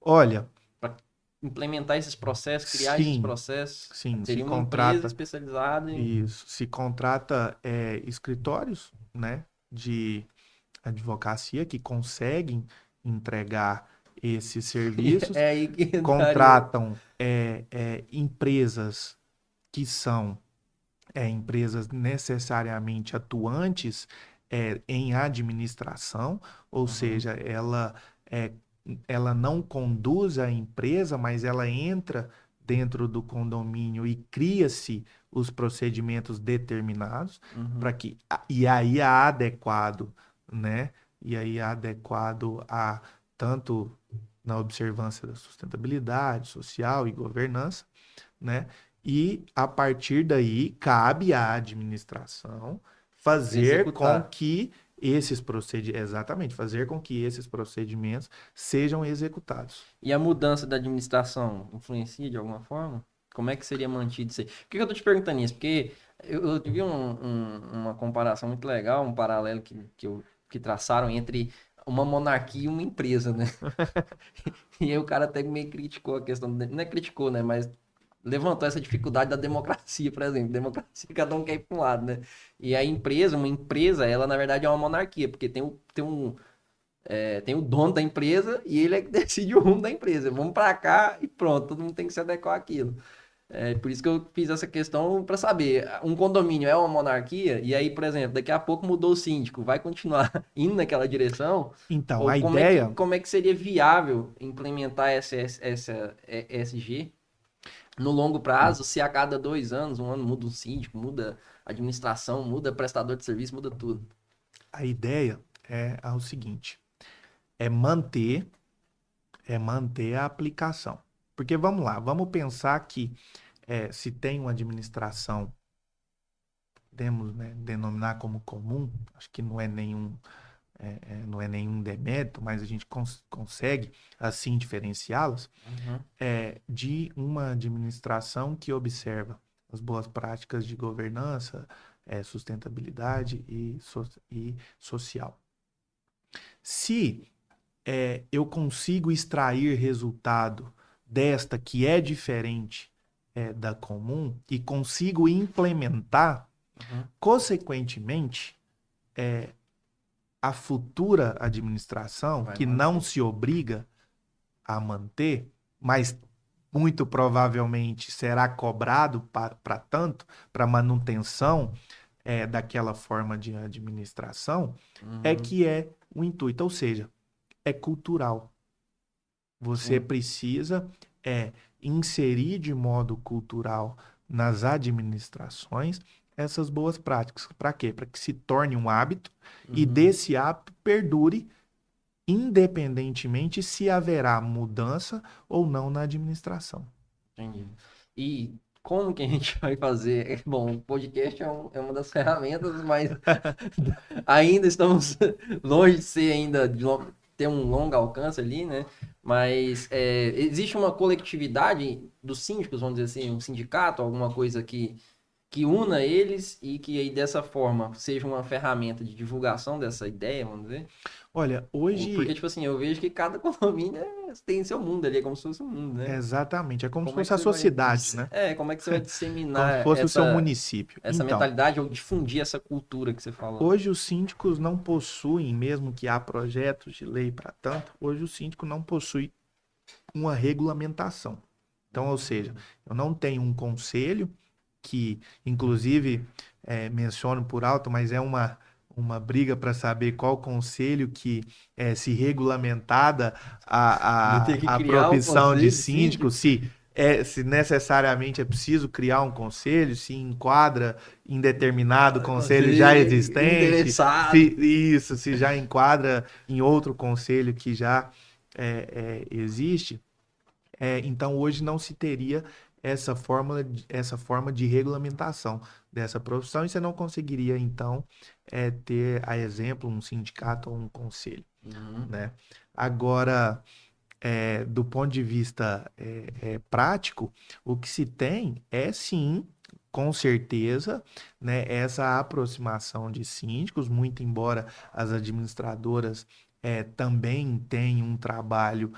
olha, Para implementar esses processos, criar esses sim, processos? sim, se Seria uma empresa contrata especializada em. isso, se contrata escritórios, né, de advocacia que conseguem entregar esses serviços, É aí que entraria. contratam empresas que são empresas necessariamente atuantes em administração, ou Uhum. seja, é, ela não conduz a empresa, mas ela entra dentro do condomínio e cria-se os procedimentos determinados para Uhum. que e aí é adequado, né? E aí é adequado a tanto na observância da sustentabilidade social e governança, né? E a partir daí cabe à administração fazer com Executar. que esses procedimentos, exatamente, fazer com que esses procedimentos sejam executados. E a mudança da administração influencia de alguma forma? Como é que seria mantido isso aí? Por que eu tô te perguntando isso? Porque eu vi uma comparação muito legal, um paralelo que traçaram entre uma monarquia e uma empresa, né? E aí o cara até meio criticou a questão, não é criticou, né? Mas levantou essa dificuldade da democracia, por exemplo. Democracia, cada um quer ir para um lado, né? E a empresa, uma empresa, ela na verdade é uma monarquia, porque tem o dono da empresa e ele é que decide o rumo da empresa. Vamos para cá e pronto, todo mundo tem que se adequar àquilo. É por isso que eu fiz essa questão para saber, um condomínio é uma monarquia? E aí, por exemplo, daqui a pouco mudou o síndico, vai continuar indo naquela direção? Então, Ou a ideia, como é que seria viável implementar essa ESG no longo prazo, se a cada 2 anos, um ano muda um síndico, muda a administração, muda prestador de serviço, muda tudo? a ideia é o seguinte, é manter, é manter a aplicação. Porque vamos lá, vamos pensar que se tem uma administração, podemos, né, denominar como comum, acho que não é nenhum demérito, mas a gente consegue assim diferenciá-las, Uhum, de uma administração que observa as boas práticas de governança, sustentabilidade e social. Se eu consigo extrair resultado desta que é diferente da comum e consigo implementar, uhum. consequentemente, a futura administração, Vai que não manter. se obriga a manter, mas muito provavelmente será cobrado para tanto, para manutenção daquela forma de administração, é Uhum, que é o intuito, ou seja, é cultural. Você sim. precisa inserir de modo cultural nas administrações essas boas práticas. Para quê? Para que se torne um hábito e Uhum, desse hábito perdure independentemente se haverá mudança ou não na administração. entendi. E como que a gente vai fazer? Bom, o podcast é uma das ferramentas, mas ainda estamos longe de ser ainda ter um longo alcance ali, né? Mas existe uma coletividade dos síndicos, vamos dizer assim, um sindicato, alguma coisa que una eles e que aí dessa forma seja uma ferramenta de divulgação dessa ideia, vamos dizer. Olha, Porque, hoje tipo assim, eu vejo que cada condomínio tem seu mundo ali, é como se fosse um mundo, né? exatamente é como se Como é que fosse a você vai sociedade, né? como é que você vai Como se disseminar fosse o seu município. essa Então, mentalidade ou difundir essa cultura que você falou? hoje os síndicos não possuem, mesmo que há projetos de lei para tanto, hoje o síndico não possui uma regulamentação. Então, ou seja, eu não tenho um conselho que, inclusive, menciono por alto, mas é uma briga para saber qual conselho que, se regulamentada De ter que a criar um profissão de conselho de síndico, síndico? se necessariamente é preciso criar um conselho, se enquadra em determinado conselho já Conselho existente, endereçado. se já enquadra em outro conselho que já existe. Então, hoje não se teria essa forma de regulamentação dessa profissão e você não conseguiria, então, ter, a exemplo, um sindicato ou um conselho, Uhum, né? Agora, do ponto de vista prático, o que se tem é sim, com certeza, né, essa aproximação de síndicos, muito embora as administradoras também tenham um trabalho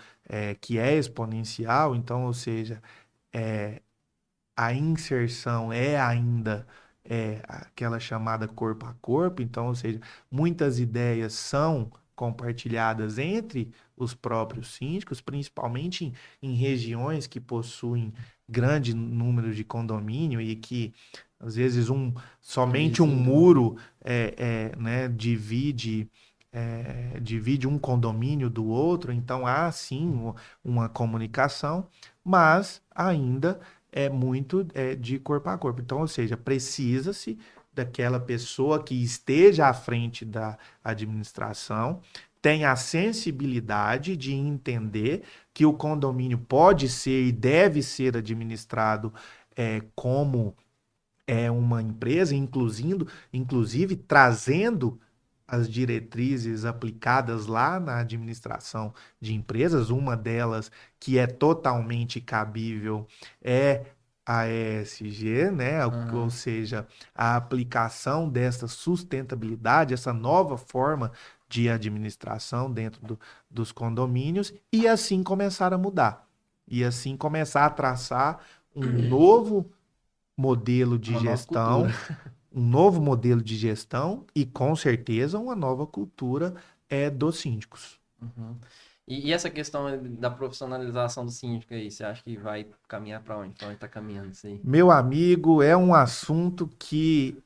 que é exponencial, então, ou seja, a inserção é ainda aquela chamada corpo a corpo, então, ou seja, muitas ideias são compartilhadas entre os próprios síndicos, principalmente em regiões que possuem grande número de condomínio e que às vezes somente um Vizinho. muro né, divide um condomínio do outro, então há sim uma comunicação, mas ainda é muito de corpo a corpo. Então, ou seja, precisa-se daquela pessoa que esteja à frente da administração, tenha a sensibilidade de entender que o condomínio pode ser e deve ser administrado como uma empresa, inclusive trazendo as diretrizes aplicadas lá na administração de empresas. Uma delas que é totalmente cabível é a ESG, né? Ou Aham. seja, a aplicação dessa sustentabilidade, essa nova forma de administração dentro dos condomínios, e assim começar a mudar. E assim começar a traçar um novo modelo de Uma nova cultura. gestão, um novo modelo de gestão e, com certeza, uma nova cultura dos síndicos. Uhum. E essa questão da profissionalização do síndico aí, você acha que vai caminhar para onde? Para onde tá caminhando isso aí? Meu amigo, é um assunto que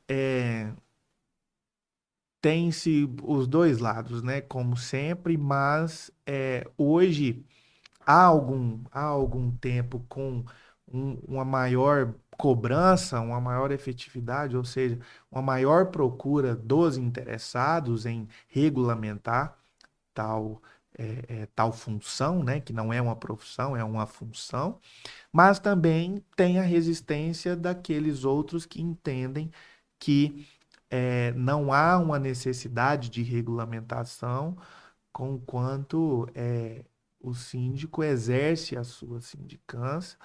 tem-se os dois lados, né? Como sempre, mas hoje há algum tempo com uma maior cobrança, uma maior efetividade, ou seja, uma maior procura dos interessados em regulamentar tal, tal função, né? Que não é uma profissão, é uma função, mas também tem a resistência daqueles outros que entendem que não há uma necessidade de regulamentação conquanto o síndico exerce a sua sindicância,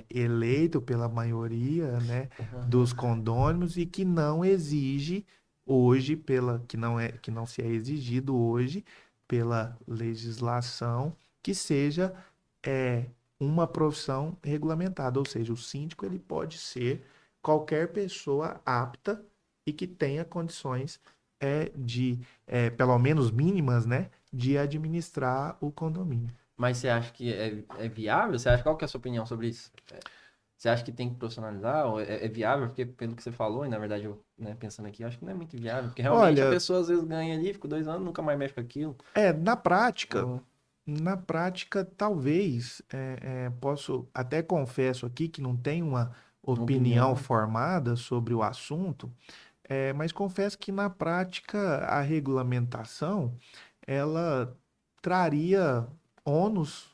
eleito pela maioria, né, dos Uhum. condôminos e que não exige hoje que não se é exigido hoje pela legislação que seja é, uma profissão regulamentada, ou seja, o síndico ele pode ser qualquer pessoa apta e que tenha condições pelo menos mínimas, né, de administrar o condomínio. Mas você acha que é viável? Você acha, qual que é a sua opinião sobre isso? Você acha que tem que profissionalizar? Ou é viável? Porque pelo que você falou, e na verdade eu, né, pensando aqui, eu acho que não é muito viável. Porque realmente a Olha, pessoa às vezes ganha ali, fica 2 anos, nunca mais mexe com aquilo. na prática, Ou- talvez, até confesso aqui que não tenho uma Uma opinião opinião. formada sobre o assunto, mas confesso que na prática a regulamentação, ela traria ônus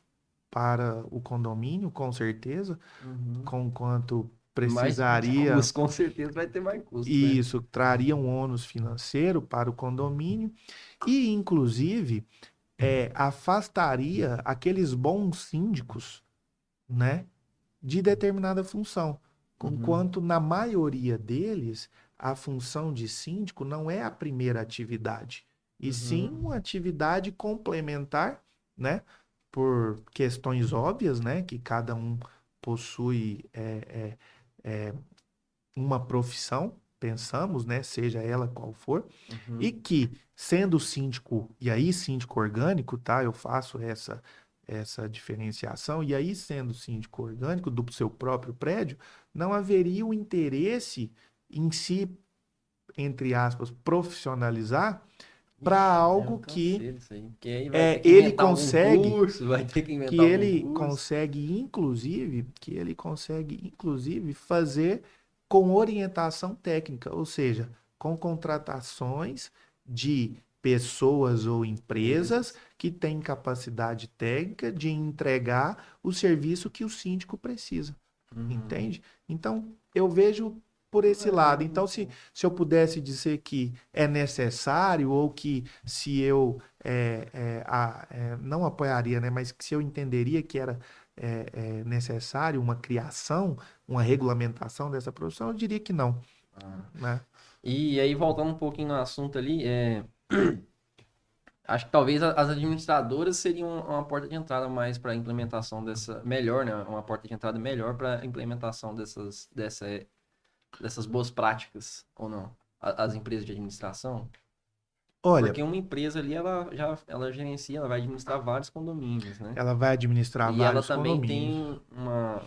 para o condomínio, com certeza, Uhum. conquanto Mais precisaria, custo, com certeza vai ter mais custo, e né? isso traria um ônus financeiro para o condomínio e, inclusive, afastaria aqueles bons síndicos, né, de determinada função. Uhum. Conquanto, na maioria deles, a função de síndico não é a primeira atividade, e sim Uhum. uma atividade complementar, né, por questões óbvias, né, que cada um possui uma profissão, pensamos, né, seja ela qual for, e Uhum. que, sendo síndico, e aí síndico orgânico, tá? Eu faço essa diferenciação, e aí sendo síndico orgânico do seu próprio prédio, não haveria o interesse em se, entre aspas, profissionalizar para Ixi, é um algo que canseiro isso aí. Porque aí vai ter que ele inventar algum consegue curso, vai ter que inventar algum curso. que ele consegue inclusive fazer com orientação técnica, ou seja, com contratações de pessoas ou empresas Empresas. que têm capacidade técnica de entregar o serviço que o síndico precisa, Uhum. entende? Então, eu vejo por esse lado. Então, É, se eu pudesse dizer que é necessário ou que se eu não apoiaria, né, mas que se eu entenderia que era necessário uma criação, uma regulamentação dessa profissão, eu diria que não, ah. né? E aí, voltando um pouquinho no assunto ali, acho que talvez as administradoras seriam uma porta de entrada mais para a implementação dessa, melhor, né? Uma porta de entrada melhor para a implementação dessas boas práticas, ou não? As empresas de administração? Olha, Porque uma empresa ali, ela gerencia, ela vai administrar vários condomínios, né? ela vai administrar E ela vários também condomínios. tem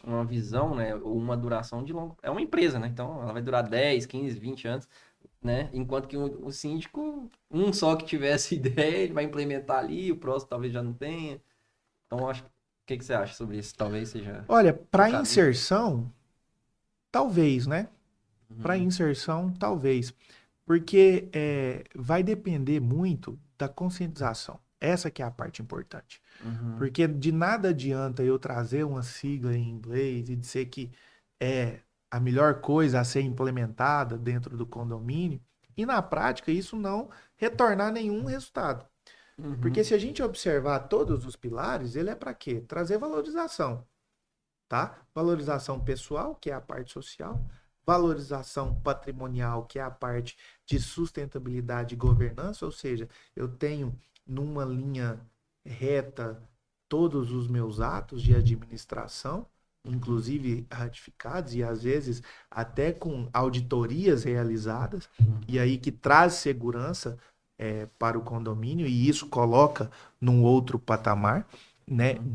uma visão, né? Ou uma duração de longo. É uma empresa, né? Então ela vai durar 10, 15, 20 anos, né? Enquanto que o síndico, um só que tivesse ideia, ele vai implementar ali, o próximo talvez já não tenha. Então, eu acho. O que que você acha sobre isso? Talvez seja Olha, o para caminho. inserção, talvez, né? Para Uhum, inserção, talvez. Porque vai depender muito da conscientização. Essa que é a parte importante. uhum, Porque de nada adianta eu trazer uma sigla em inglês e dizer que é a melhor coisa a ser implementada dentro do condomínio e na prática isso não retornar nenhum resultado. Porque uhum, se a gente observar todos os pilares, ele é para quê? Trazer valorização, tá? Valorização pessoal, que é a parte social, valorização patrimonial, que é a parte de sustentabilidade e governança, ou seja, eu tenho numa linha reta todos os meus atos de administração, uhum, inclusive ratificados e às vezes até com auditorias realizadas, e uhum, aí que traz segurança para o condomínio, e isso coloca num outro patamar, né, uhum.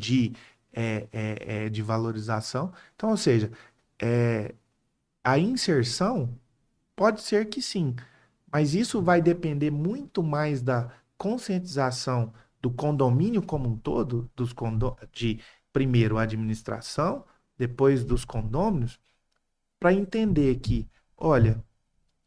de valorização. Então, ou seja, é, a inserção pode ser que sim, mas isso vai depender muito mais da conscientização do condomínio como um todo, de primeiro a administração, depois dos condôminos, para entender que, olha,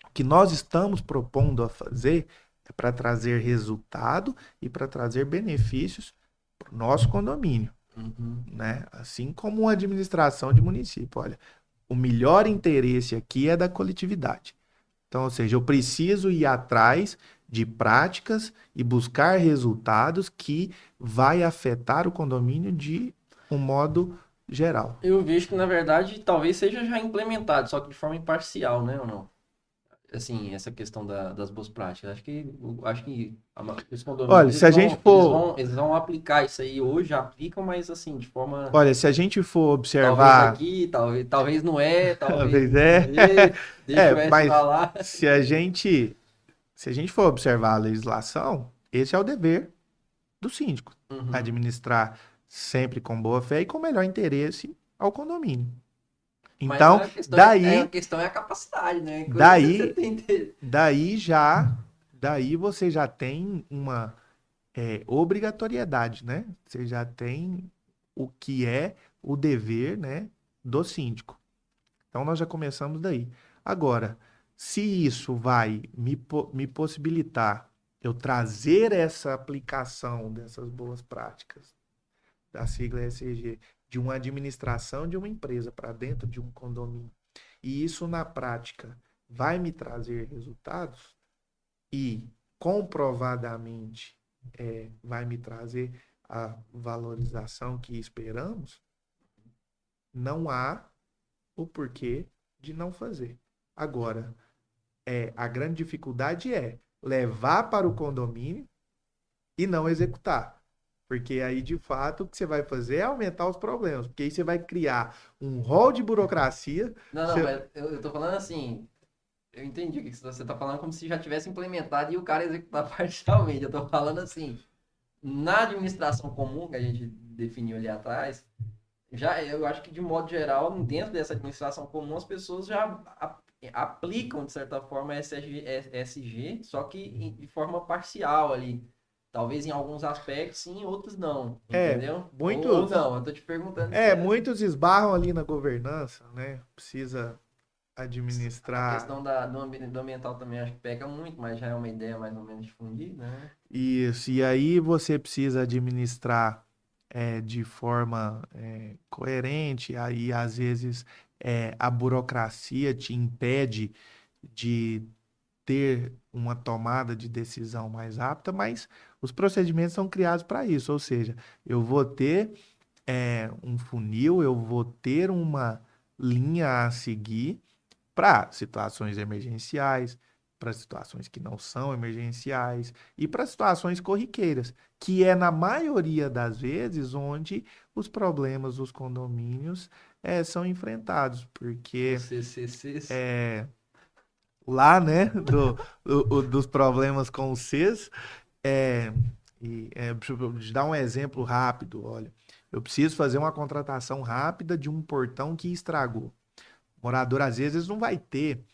o que nós estamos propondo a fazer é para trazer resultado e para trazer benefícios para o nosso condomínio, Uhum. né? Assim como a administração de município. Olha, o melhor interesse aqui é da coletividade. Então, ou seja, eu preciso ir atrás de práticas e buscar resultados que vai afetar o condomínio de um modo geral. Eu vejo que, na verdade, talvez seja já implementado, só que de forma imparcial, né, ou não? Assim, essa questão das boas práticas. Acho que os Olha, condomínios, se a gente for, eles vão aplicar isso aí hoje, já aplicam, mas assim, de forma, olha, se a gente for talvez observar, aqui, talvez não é, talvez talvez não é, deixa o S pra mas lá. se a gente, se a gente for observar a legislação, esse é o dever do síndico, Uhum. administrar sempre com boa fé e com melhor interesse ao condomínio. Mas Então, a daí, questão é a capacidade, né? Quando você daí, tem. daí já, daí você já tem uma obrigatoriedade, né? Você já tem o que é o dever, né, do síndico. Então, nós já começamos daí. Agora, se isso vai me possibilitar eu trazer essa aplicação dessas boas práticas da sigla ESG de uma administração de uma empresa para dentro de um condomínio, e isso na prática vai me trazer resultados e comprovadamente vai me trazer a valorização que esperamos, não há o porquê de não fazer. Agora, a grande dificuldade é levar para o condomínio e não executar. Porque aí, de fato, o que você vai fazer é aumentar os problemas. Porque aí você vai criar um rol de burocracia. Não, não, mas eu tô falando assim. Eu entendi o que você tá falando, como se já tivesse implementado e o cara executar parcialmente. Eu tô falando assim. Na administração comum que a gente definiu ali atrás, já eu acho que de modo geral, dentro dessa administração comum, as pessoas já aplicam de certa forma SG, só que de forma parcial ali. Talvez em alguns aspectos sim, em outros não, entendeu? Ou Muitos, não, eu tô te perguntando se é muitos esbarram ali na governança, né? Precisa a administrar questão do ambiental também acho que pega muito, mas já é uma ideia mais ou menos difundida, né? isso. E aí você precisa administrar de forma coerente. Aí, às vezes, a burocracia te impede de ter uma tomada de decisão mais rápida, mas os procedimentos são criados para isso. Ou seja, eu vou ter um funil, eu vou ter uma linha a seguir para situações emergenciais, para situações que não são emergenciais e para situações corriqueiras, que é na maioria das vezes onde os problemas dos condomínios são enfrentados, porque Os CCCs. lá, né, dos problemas com os Cs. É, deixa eu te dar um exemplo rápido, olha. Eu preciso fazer uma contratação rápida de um portão que estragou. O morador, às vezes, não vai ter,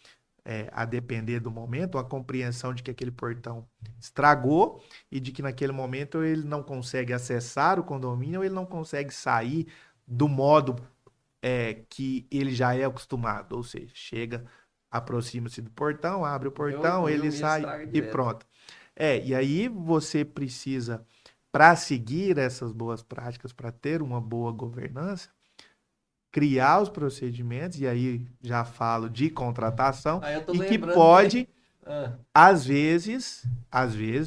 a depender do momento, a compreensão de que aquele portão estragou e de que naquele momento ele não consegue acessar o condomínio ou ele não consegue sair do modo que ele já é acostumado. Ou seja, chega, aproxima-se do portão, abre o portão, Meu ele mesmo sai estraga e direto. pronto. E aí você precisa, para seguir essas boas práticas, para ter uma boa governança, criar os procedimentos, e aí já falo de contratação, Aí eu tô e que lembrando de. pode, Ah, às vezes,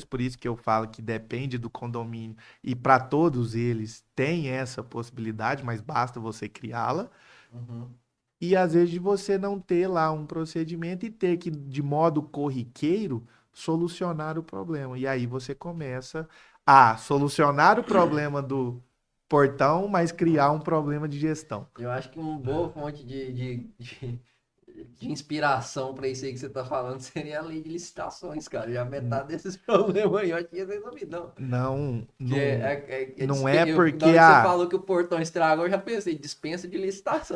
por isso que eu falo que depende do condomínio, e para todos eles tem essa possibilidade, mas basta você criá-la, uhum. e às vezes de você não ter lá um procedimento e ter que, de modo corriqueiro, solucionar o problema. E aí você começa a solucionar o problema do portão, mas criar um problema de gestão. Eu acho que uma boa fonte de inspiração para isso aí que você tá falando seria a lei de licitações, cara. Já metade desses problemas aí, eu acho que ia ser resolvido. Não, Que não, não é Na porque hora que você falou que o portão estragou, eu já pensei, dispensa de licitação.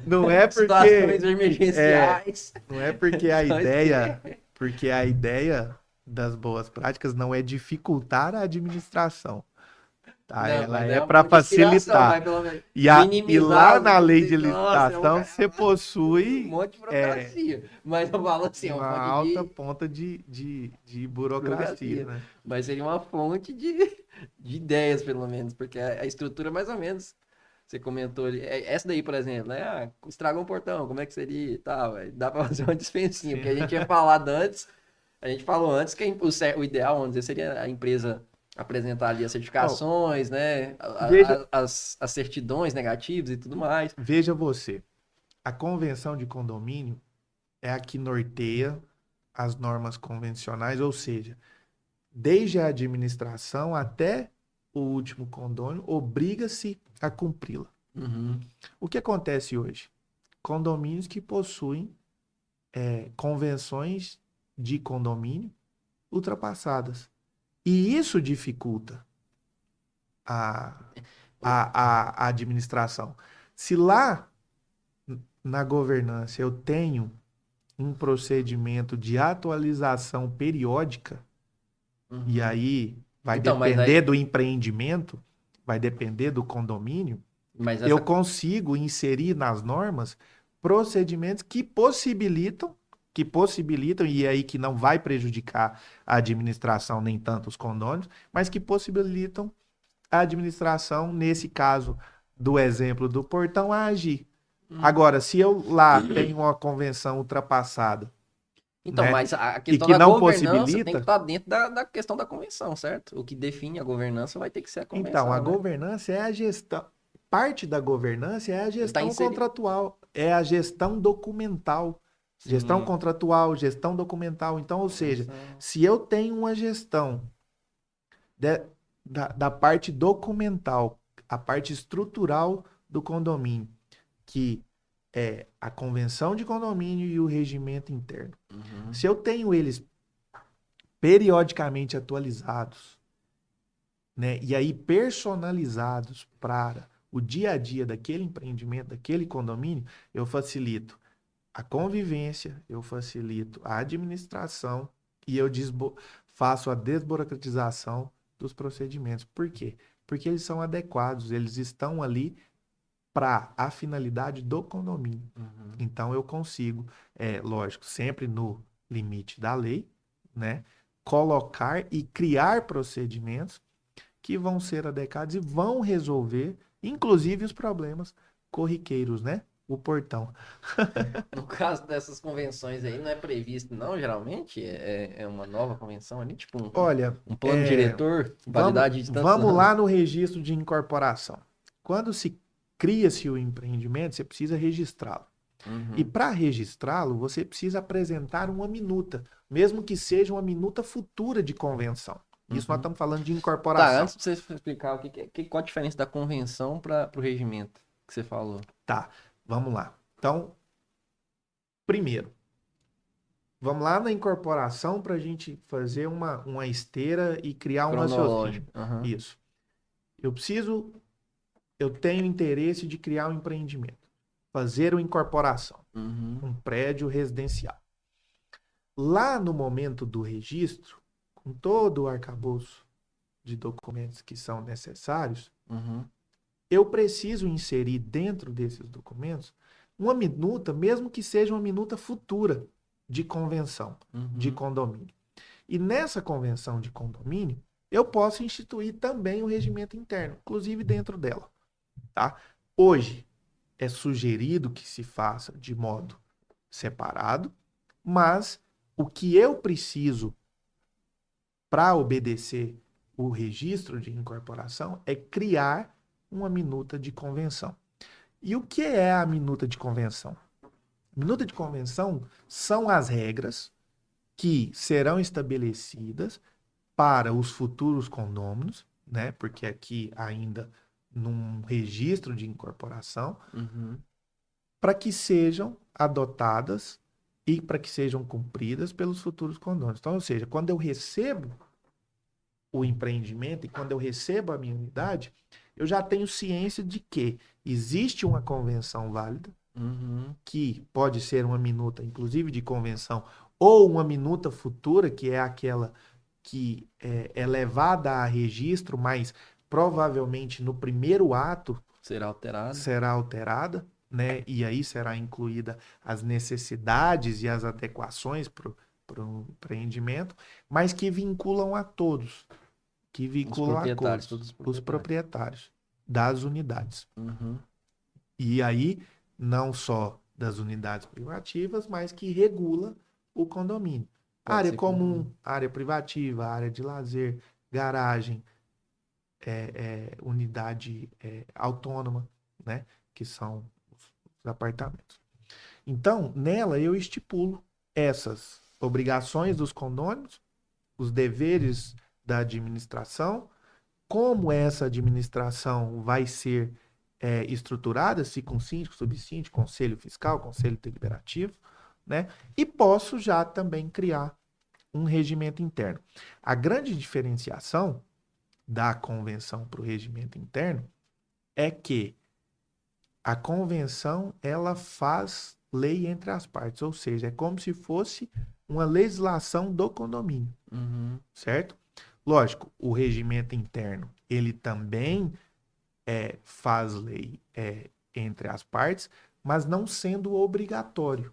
não é porque Situações é, emergenciais. não é porque a Só ideia, esquece. porque a ideia das boas práticas não é dificultar a administração, tá? Não, Ela mas é é uma para fonte de inspiração, vai facilitar. pelo menos E minimizar lá os. na lei de Nossa, é um, licitação você um possui monte de burocracia. Mas eu falo assim, é uma uma fonte alta de ponta de burocracia, burocracia. né? Mas seria uma fonte de ideias, pelo menos, porque a estrutura, mais ou menos, você comentou ali. Essa daí, por exemplo, né? Ah, estragou um portão, como é que seria e tal? Aí dá pra fazer uma dispensinha, porque a gente tinha falado antes, a gente falou antes que o ideal, vamos dizer, seria a empresa apresentar ali as Ó, certificações, né? veja, As certidões negativas e tudo mais. veja você, a convenção de condomínio é a que norteia as normas convencionais, ou seja, desde a administração até o último condômino, obriga-se a cumpri-la. Uhum, O que acontece hoje? Condomínios que possuem convenções de condomínio ultrapassadas. E isso dificulta a, a administração. Se lá na governança eu tenho um procedimento de atualização periódica, e uhum. aí vai Então, depender do empreendimento, vai depender do condomínio, mas eu essa. consigo inserir nas normas procedimentos que possibilitam, e aí que não vai prejudicar a administração nem tanto os condôminos, mas que possibilitam a administração, nesse caso do exemplo do portão, a agir. Hum. Agora, se eu lá tenho uma convenção ultrapassada, Então, né, mas a e questão que da não governança tem que possibilita, estar dentro da questão da convenção, certo? O que define a governança vai ter que ser a então a convenção, né? governança é a gestão, parte da governança é a Está gestão inserido. contratual, é a gestão documental. Gestão Sim, contratual, gestão documental. Então, ou seja, convenção. se eu tenho uma gestão de- da parte documental, a parte estrutural do condomínio, que é a convenção de condomínio e o regimento interno. Uhum. Se eu tenho eles periodicamente atualizados, né, e aí personalizados para o dia a dia daquele empreendimento, daquele condomínio, eu facilito a convivência, eu facilito a administração e eu faço a desburocratização dos procedimentos. Por quê? Porque eles são adequados, eles estão ali para a finalidade do condomínio. Uhum. Então eu consigo, lógico, sempre no limite da lei, né, colocar e criar procedimentos que vão ser adequados e vão resolver, inclusive, os problemas corriqueiros, né? O portão. No caso dessas convenções aí, não é previsto, não, geralmente? É uma nova convenção ali, tipo Olha, um plano diretor, vamos, validade de tantos vamos anos. lá no registro de incorporação. Quando se cria-se o empreendimento, você precisa registrá-lo. E Uhum. para registrá-lo, você precisa apresentar uma minuta, mesmo que seja uma minuta futura de convenção. Isso nós Uhum. estamos falando de Tá, incorporação. antes de você explicar qual a diferença da convenção para o regimento que você falou. Tá, vamos lá. Então, primeiro, Vamos lá na incorporação para a gente fazer uma esteira e criar um raciocínio. Cronológico. Aham. Isso. Eu tenho interesse de criar um empreendimento, fazer uma incorporação, Uhum. um prédio residencial. Lá no momento do registro, com todo o arcabouço de documentos que são necessários, Uhum. eu preciso inserir dentro desses documentos uma minuta, mesmo que seja uma minuta futura de convenção de Uhum. condomínio. E nessa convenção de condomínio, eu posso instituir também o regimento interno, inclusive dentro dela, tá? Hoje é sugerido que se faça de modo separado, mas o que eu preciso para obedecer o registro de incorporação é criar uma minuta de convenção. E o que é a minuta de convenção? Minuta de convenção são as regras que serão estabelecidas para os futuros condôminos, né? Porque aqui ainda num registro de incorporação, Uhum. para que sejam adotadas e para que sejam cumpridas pelos futuros condôminos. Então, ou seja, quando eu recebo o empreendimento e quando eu recebo a minha unidade, eu já tenho ciência de que existe uma convenção válida, Uhum. que pode ser uma minuta, inclusive de convenção, ou uma minuta futura, que é aquela que é levada a registro, mas provavelmente no primeiro ato Será alterado. será alterada, né? E aí será incluída as necessidades e as adequações para o empreendimento, mas que vinculam a todos, que Os vinculam a proprietários, todos, todos os os proprietários. proprietários das unidades. Uhum. E aí, não só das unidades privativas, mas que regula o condomínio. Pode Área ser comum, condomínio. área privativa, área de lazer, garagem, unidade autônoma, né? Que são os apartamentos. Então, nela eu estipulo essas obrigações dos condôminos, os deveres da administração, como essa administração vai ser estruturada, se com síndico, subsíndico, conselho fiscal, conselho deliberativo, né? E posso já também criar um regimento interno. A grande diferenciação da convenção para o regimento interno é que a convenção ela faz lei entre as partes, ou seja, é como se fosse uma legislação do condomínio, Uhum. certo? Lógico, o regimento interno ele também faz lei entre as partes, mas não sendo obrigatório,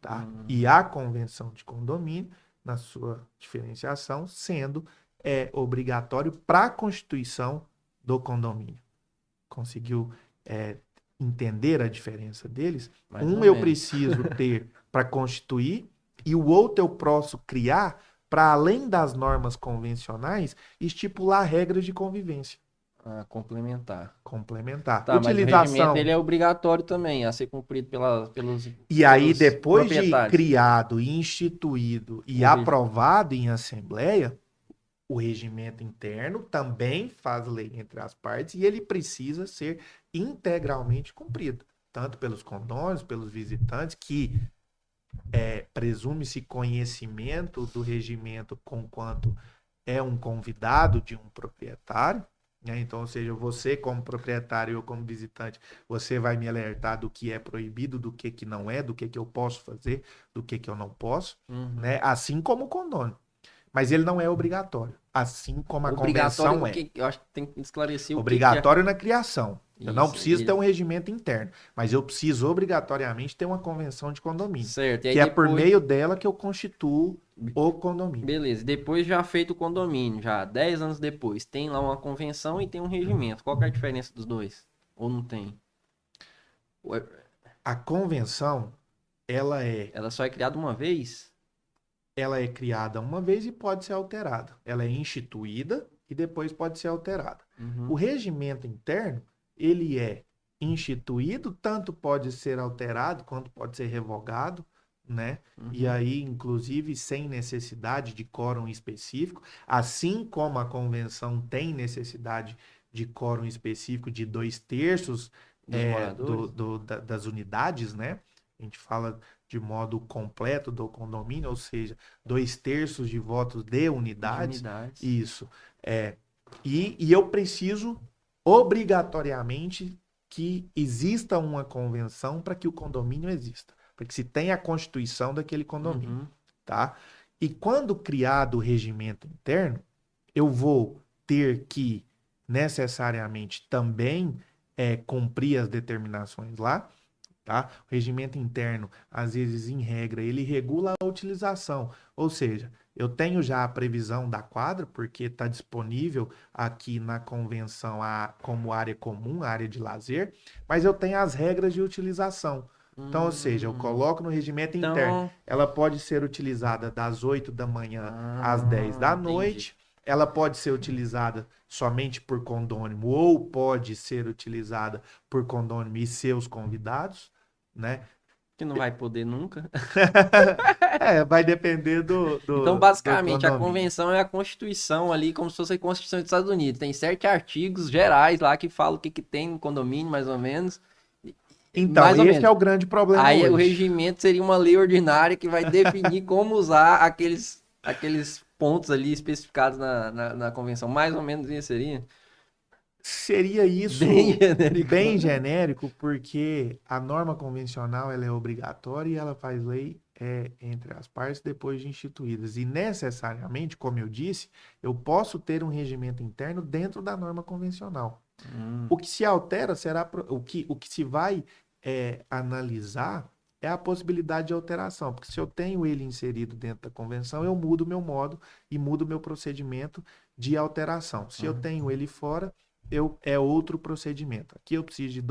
tá? E a convenção de condomínio, na sua diferenciação, sendo obrigatório para a constituição do condomínio. Conseguiu entender a diferença deles? Mais Um ou eu menos. preciso ter para constituir e o outro eu posso criar para, além das normas convencionais, estipular regras de convivência. Complementar. Complementar. Tá, mas o regimento ele Utilização. é obrigatório também a ser cumprido E aí, pelos depois de proprietários. criado, instituído e O regi- aprovado em assembleia, o regimento interno também faz lei entre as partes e ele precisa ser integralmente cumprido, tanto pelos condôminos, pelos visitantes, que presume-se conhecimento do regimento conquanto é um convidado de um proprietário, né? Então, ou seja, você como proprietário, eu como visitante, você vai me alertar do que é proibido, do que não é, do que eu posso fazer, do que eu não posso, Uhum. né? Assim como o condômino. Mas ele não é obrigatório, assim como a Obrigatório, convenção o é. que eu acho que tem que esclarecer o que é. Obrigatório na criação. Eu não Isso, preciso ter um regimento interno, mas eu preciso obrigatoriamente ter uma convenção de condomínio, certo. E aí que é por depois, meio dela que eu constituo o condomínio. beleza, depois já feito o condomínio, já 10 anos depois, tem lá uma convenção e tem um regimento. Qual que é a diferença dos dois? Ou não tem? Ou A convenção, ela é, ela só é criada uma vez? ela é criada uma vez e pode ser alterada. Ela é instituída e depois pode ser alterada. O Uhum. regimento interno, ele é instituído, tanto pode ser alterado quanto pode ser revogado, né? E Uhum. aí, inclusive, sem necessidade de quórum específico, assim como a convenção tem necessidade de quórum específico de 2/3 Dos moradores? das unidades, né? a gente fala de modo completo do condomínio, ou seja, 2/3 de votos de De unidades. unidades. Isso. E eu preciso obrigatoriamente que exista uma convenção para que o condomínio exista, para que se tenha a constituição daquele condomínio, Uhum. tá? E quando criado o regimento interno, eu vou ter que necessariamente também cumprir as determinações lá, tá? O regimento interno, às vezes, em regra, ele regula a utilização, ou seja, eu tenho já a previsão da quadra, porque está disponível aqui na convenção como área comum, área de lazer, mas eu tenho as regras de utilização. Então, ou seja, eu coloco no regimento interno, Então, ela pode ser utilizada das 8 da manhã às 10 da entendi. noite, ela pode ser utilizada somente por condômino ou pode ser utilizada por condômino e seus convidados, né? Que não vai poder nunca. Vai depender Então, do basicamente, a condomínio. convenção é a Constituição ali, como se fosse a Constituição dos Estados Unidos. Tem 7 artigos gerais lá que falam o que, que tem no condomínio, mais ou menos. Então, Mais ou esse é menos. o grande problema Aí o hoje. regimento seria uma lei ordinária que vai definir como usar aqueles pontos ali especificados na convenção. Mais ou menos isso seria? Seria Bem isso genérico. bem genérico, porque a norma convencional ela é obrigatória e ela faz lei entre as partes depois de instituídas. E necessariamente, como eu disse, eu posso ter um regimento interno dentro da norma convencional. O que se altera será o que se vai analisar é a possibilidade de alteração, porque se eu tenho ele inserido dentro da convenção, eu mudo meu modo e mudo meu procedimento de alteração. Se eu tenho ele fora, é outro procedimento. Aqui eu preciso de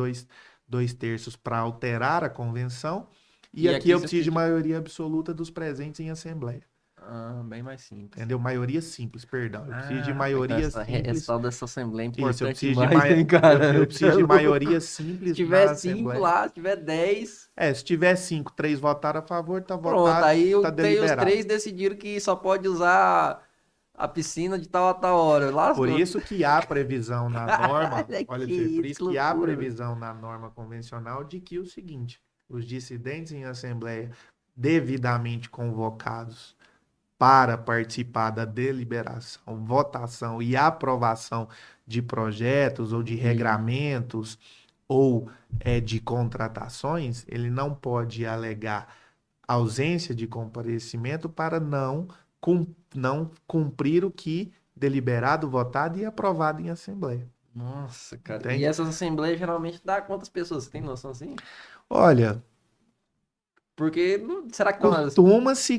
2/3 para alterar a convenção e E aqui aqui eu você preciso de precisa. maioria absoluta dos presentes em assembleia. Bem mais simples. Entendeu? Maioria simples, perdão. Eu preciso de Então maioria essa simples. tal dessa assembleia é Isso, eu importante preciso de, demais, hein, eu cara? Você é preciso de maioria louco. Se simples tiver na 5 Assembleia. lá, se tiver 10, Se tiver 5, 3 votaram a favor, tá pronto. votado, Aí tá os deliberado. 3 decidiram que só pode usar a piscina de tal a tal hora. Por Lascou. isso que há previsão na norma, Olha olha, que pra você, por isso, que isso que há loucura, velho. previsão na norma convencional de que o seguinte, os dissidentes em Assembleia devidamente convocados para participar da deliberação, votação e aprovação de projetos ou de regramentos ou de contratações, ele não pode alegar ausência de comparecimento para não cumprir o que deliberado, votado e aprovado em Assembleia. Nossa, cara. E Entende? essas assembleias geralmente dá quantas pessoas? Você tem noção assim? Olha, Porque será que não.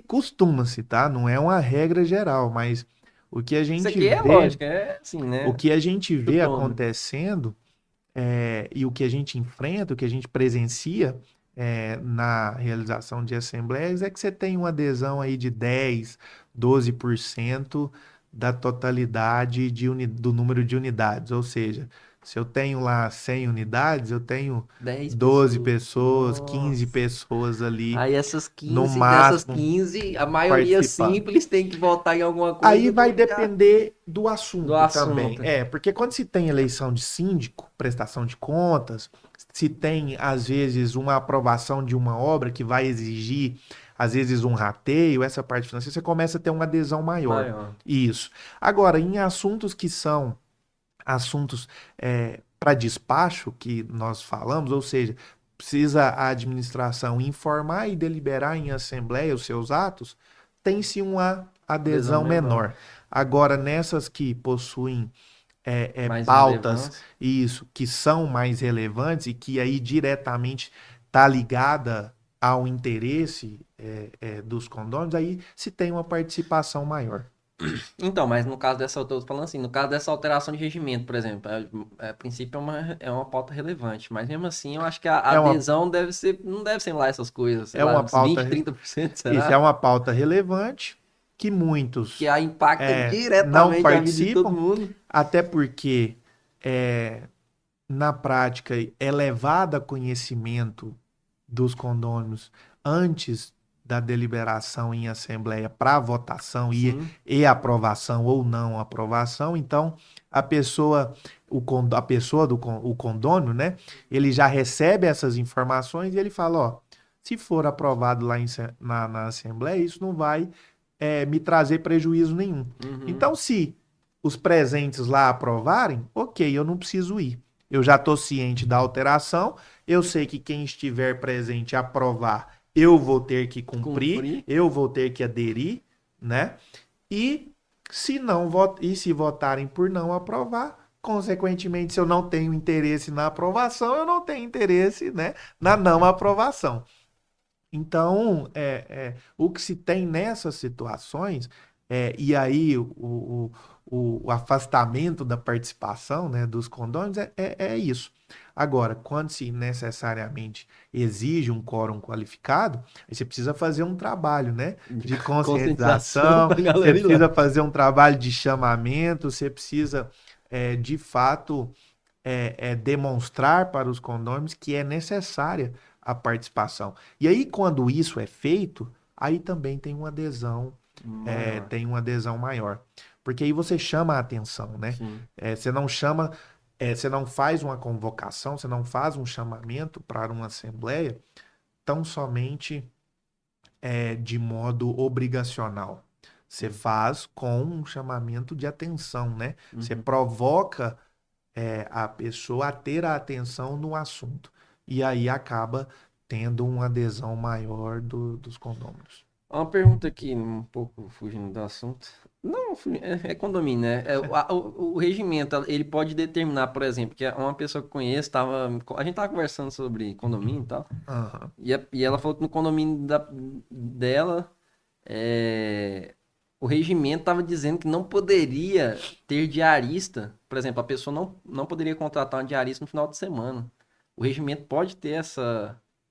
costuma-se, tá? Não é uma regra geral, mas o que a Isso gente aqui é vê, lógica, é assim, o né? que a gente vê Chutômetro. acontecendo e o que a gente enfrenta, o que a gente presencia na realização de assembleias é que você tem uma adesão aí de 10, 12% da totalidade do número de unidades. Ou seja, se eu tenho lá 100 unidades, eu tenho 10 12 pessoas. pessoas, 15 Nossa. pessoas ali Aí no dessas máximo 15, a maioria participando. simples tem que votar em alguma Aí coisa vai depender do do assunto também. assunto. Porque quando se tem eleição de síndico, prestação de contas, se tem, às vezes, uma aprovação de uma obra que vai exigir, às vezes, um rateio, essa parte financeira, você começa a ter uma adesão maior. Maior. Isso. Agora, em assuntos que são assuntos para despacho, que nós falamos, ou seja, precisa a administração informar e deliberar em assembleia os seus atos, tem-se uma Adesão adesão menor. menor. Agora, nessas que possuem Mais pautas, relevância. isso, que são mais relevantes e que aí diretamente está ligada ao interesse dos condôminos, aí se tem uma participação maior. Então, mas no caso dessa, eu tô falando assim, no caso dessa alteração de regimento, por exemplo, a princípio é uma pauta relevante, mas mesmo assim eu acho que a É uma, adesão deve ser, não deve ser lá essas coisas, sei é lá, uma uns pauta, 20, 30%, isso é será? uma pauta relevante que Que muitos aí impacta não diretamente a vida de todo participam, mundo. até porque na prática é levado a conhecimento dos condôminos antes da deliberação em assembleia para votação Sim. e aprovação ou não aprovação. Então, a pessoa, o condômino, né, ele já recebe essas informações e ele fala, ó, Se for aprovado lá na Assembleia, isso não vai me trazer prejuízo nenhum. Uhum. Então, se os presentes lá aprovarem, ok, eu não preciso ir. Eu já estou ciente da alteração, eu sei que quem estiver presente aprovar, eu vou ter que cumprir, Cumprir. eu vou ter que aderir, né? E se votarem por não aprovar, consequentemente, se eu não tenho interesse na aprovação, eu não tenho interesse, né, na não aprovação. Então, o que se tem nessas situações, e aí o afastamento da participação, né, dos condôminos é isso. Agora, quando se necessariamente exige um quórum qualificado, aí você precisa fazer um trabalho, né, de Conscientização conscientização, pra você galera ir precisa lá. fazer um trabalho de chamamento, você precisa, de fato, demonstrar para os condôminos que é necessária a participação. E aí, quando isso é feito, aí também Maior. tem uma adesão maior. Porque aí você chama a atenção, né? Sim. Você não chama, você não faz uma convocação, você não faz um chamamento para uma assembleia tão somente de modo obrigacional. Você faz com um chamamento de atenção, né? Você Uhum. provoca a pessoa a ter a atenção no assunto. E aí acaba tendo uma adesão maior dos condôminos. Uma pergunta aqui, um pouco fugindo do assunto. Não, é condomínio, né? O regimento, ele pode determinar, por exemplo, que uma pessoa que eu conheço, a gente tava conversando sobre condomínio e tal, Aham. e ela falou que no condomínio dela, o regimento tava dizendo que não poderia ter diarista. Por exemplo, a pessoa não poderia contratar um diarista no final de semana. O regimento pode ter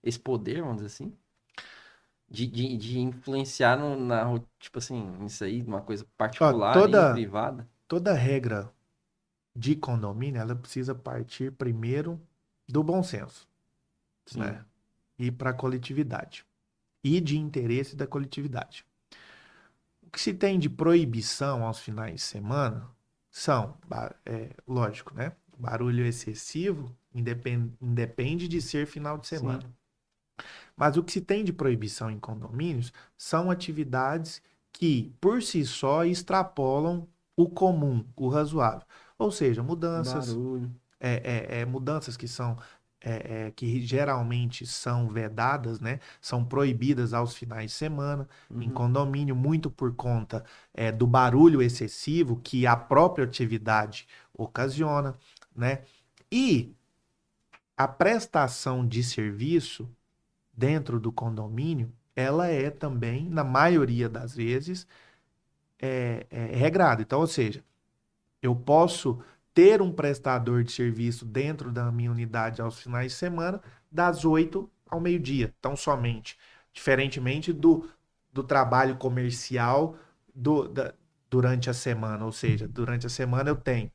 esse poder, vamos dizer assim? De influenciar tipo assim, isso aí, uma coisa Ó, particular e privada. toda regra de condomínio, ela precisa partir primeiro do bom senso, Sim, né? E para a coletividade. E de interesse da coletividade. O que se tem de proibição aos finais de semana são, lógico, né? Barulho excessivo independe de ser final de sim. semana. Mas o que se tem de proibição em condomínios são atividades que, por si só, extrapolam o comum, o razoável. Ou seja, Barulho. mudanças que geralmente são vedadas, né? São proibidas aos finais de semana, em Uhum. condomínio, muito por conta do barulho excessivo que a própria atividade ocasiona, né? E a prestação de serviço dentro do condomínio, ela é também, na maioria das vezes, regrada. Então, ou seja, eu posso ter um prestador de serviço dentro da minha unidade aos finais de semana, das 8 ao meio-dia, tão somente. Diferentemente do trabalho comercial durante a semana. Ou seja, durante a semana eu tenho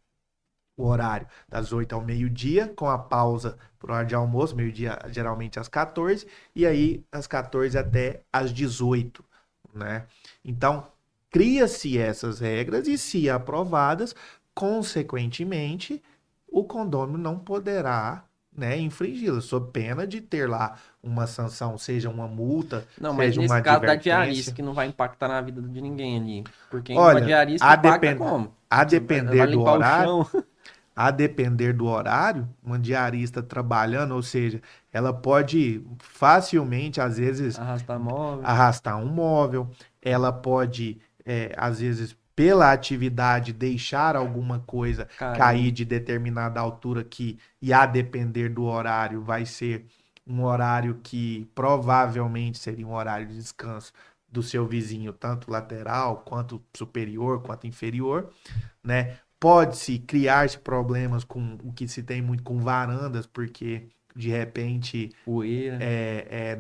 o horário das 8 ao meio-dia, com a pausa por hora de almoço, meio-dia geralmente às 14, e aí às 14 até às 18, né? Então, cria-se essas regras e, se aprovadas, consequentemente, o condômino não poderá, né, infringi-las, sob pena de ter lá uma sanção, seja uma multa, Não, mas seja nesse uma caso da diarista, advertência. que não vai impactar na vida de ninguém ali. Porque uma Olha, diarista impacta como? a Você vai depender do limpar o horário, chão, a depender do horário, uma diarista trabalhando, ou seja, ela pode facilmente, às vezes, arrastar móvel. arrastar um móvel, ela pode, às vezes, pela atividade, deixar alguma coisa cair Caindo. de determinada altura que, e a depender do horário, vai ser um horário que provavelmente seria um horário de descanso do seu vizinho, tanto lateral, quanto superior, quanto inferior, né? Pode-se criar-se problemas com o que se tem muito com varandas, porque de repente Poeira.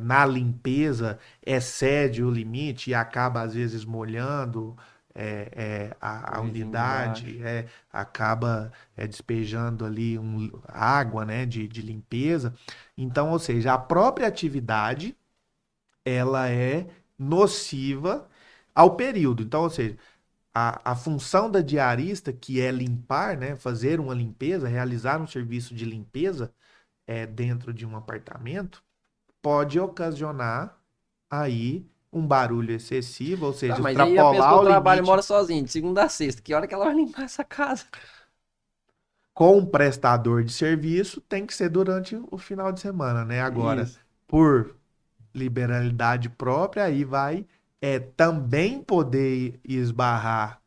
na limpeza excede o limite e acaba às vezes molhando O a vizinho de baixo. unidade, acaba despejando ali água, né, de limpeza. Então, ou seja, a própria atividade ela é nociva ao período. Então, ou seja, a função da diarista, que é limpar, né, fazer uma limpeza, realizar um serviço de limpeza dentro de um apartamento, pode ocasionar aí um barulho excessivo, ou seja, Mas aí a extrapolar pessoa o trabalha e limite mora sozinha, de segunda a sexta. Que hora que ela vai limpar essa casa? com um prestador de serviço, tem que ser durante o final de semana, né? Agora, Isso. por liberalidade própria, aí vai também poder esbarrar,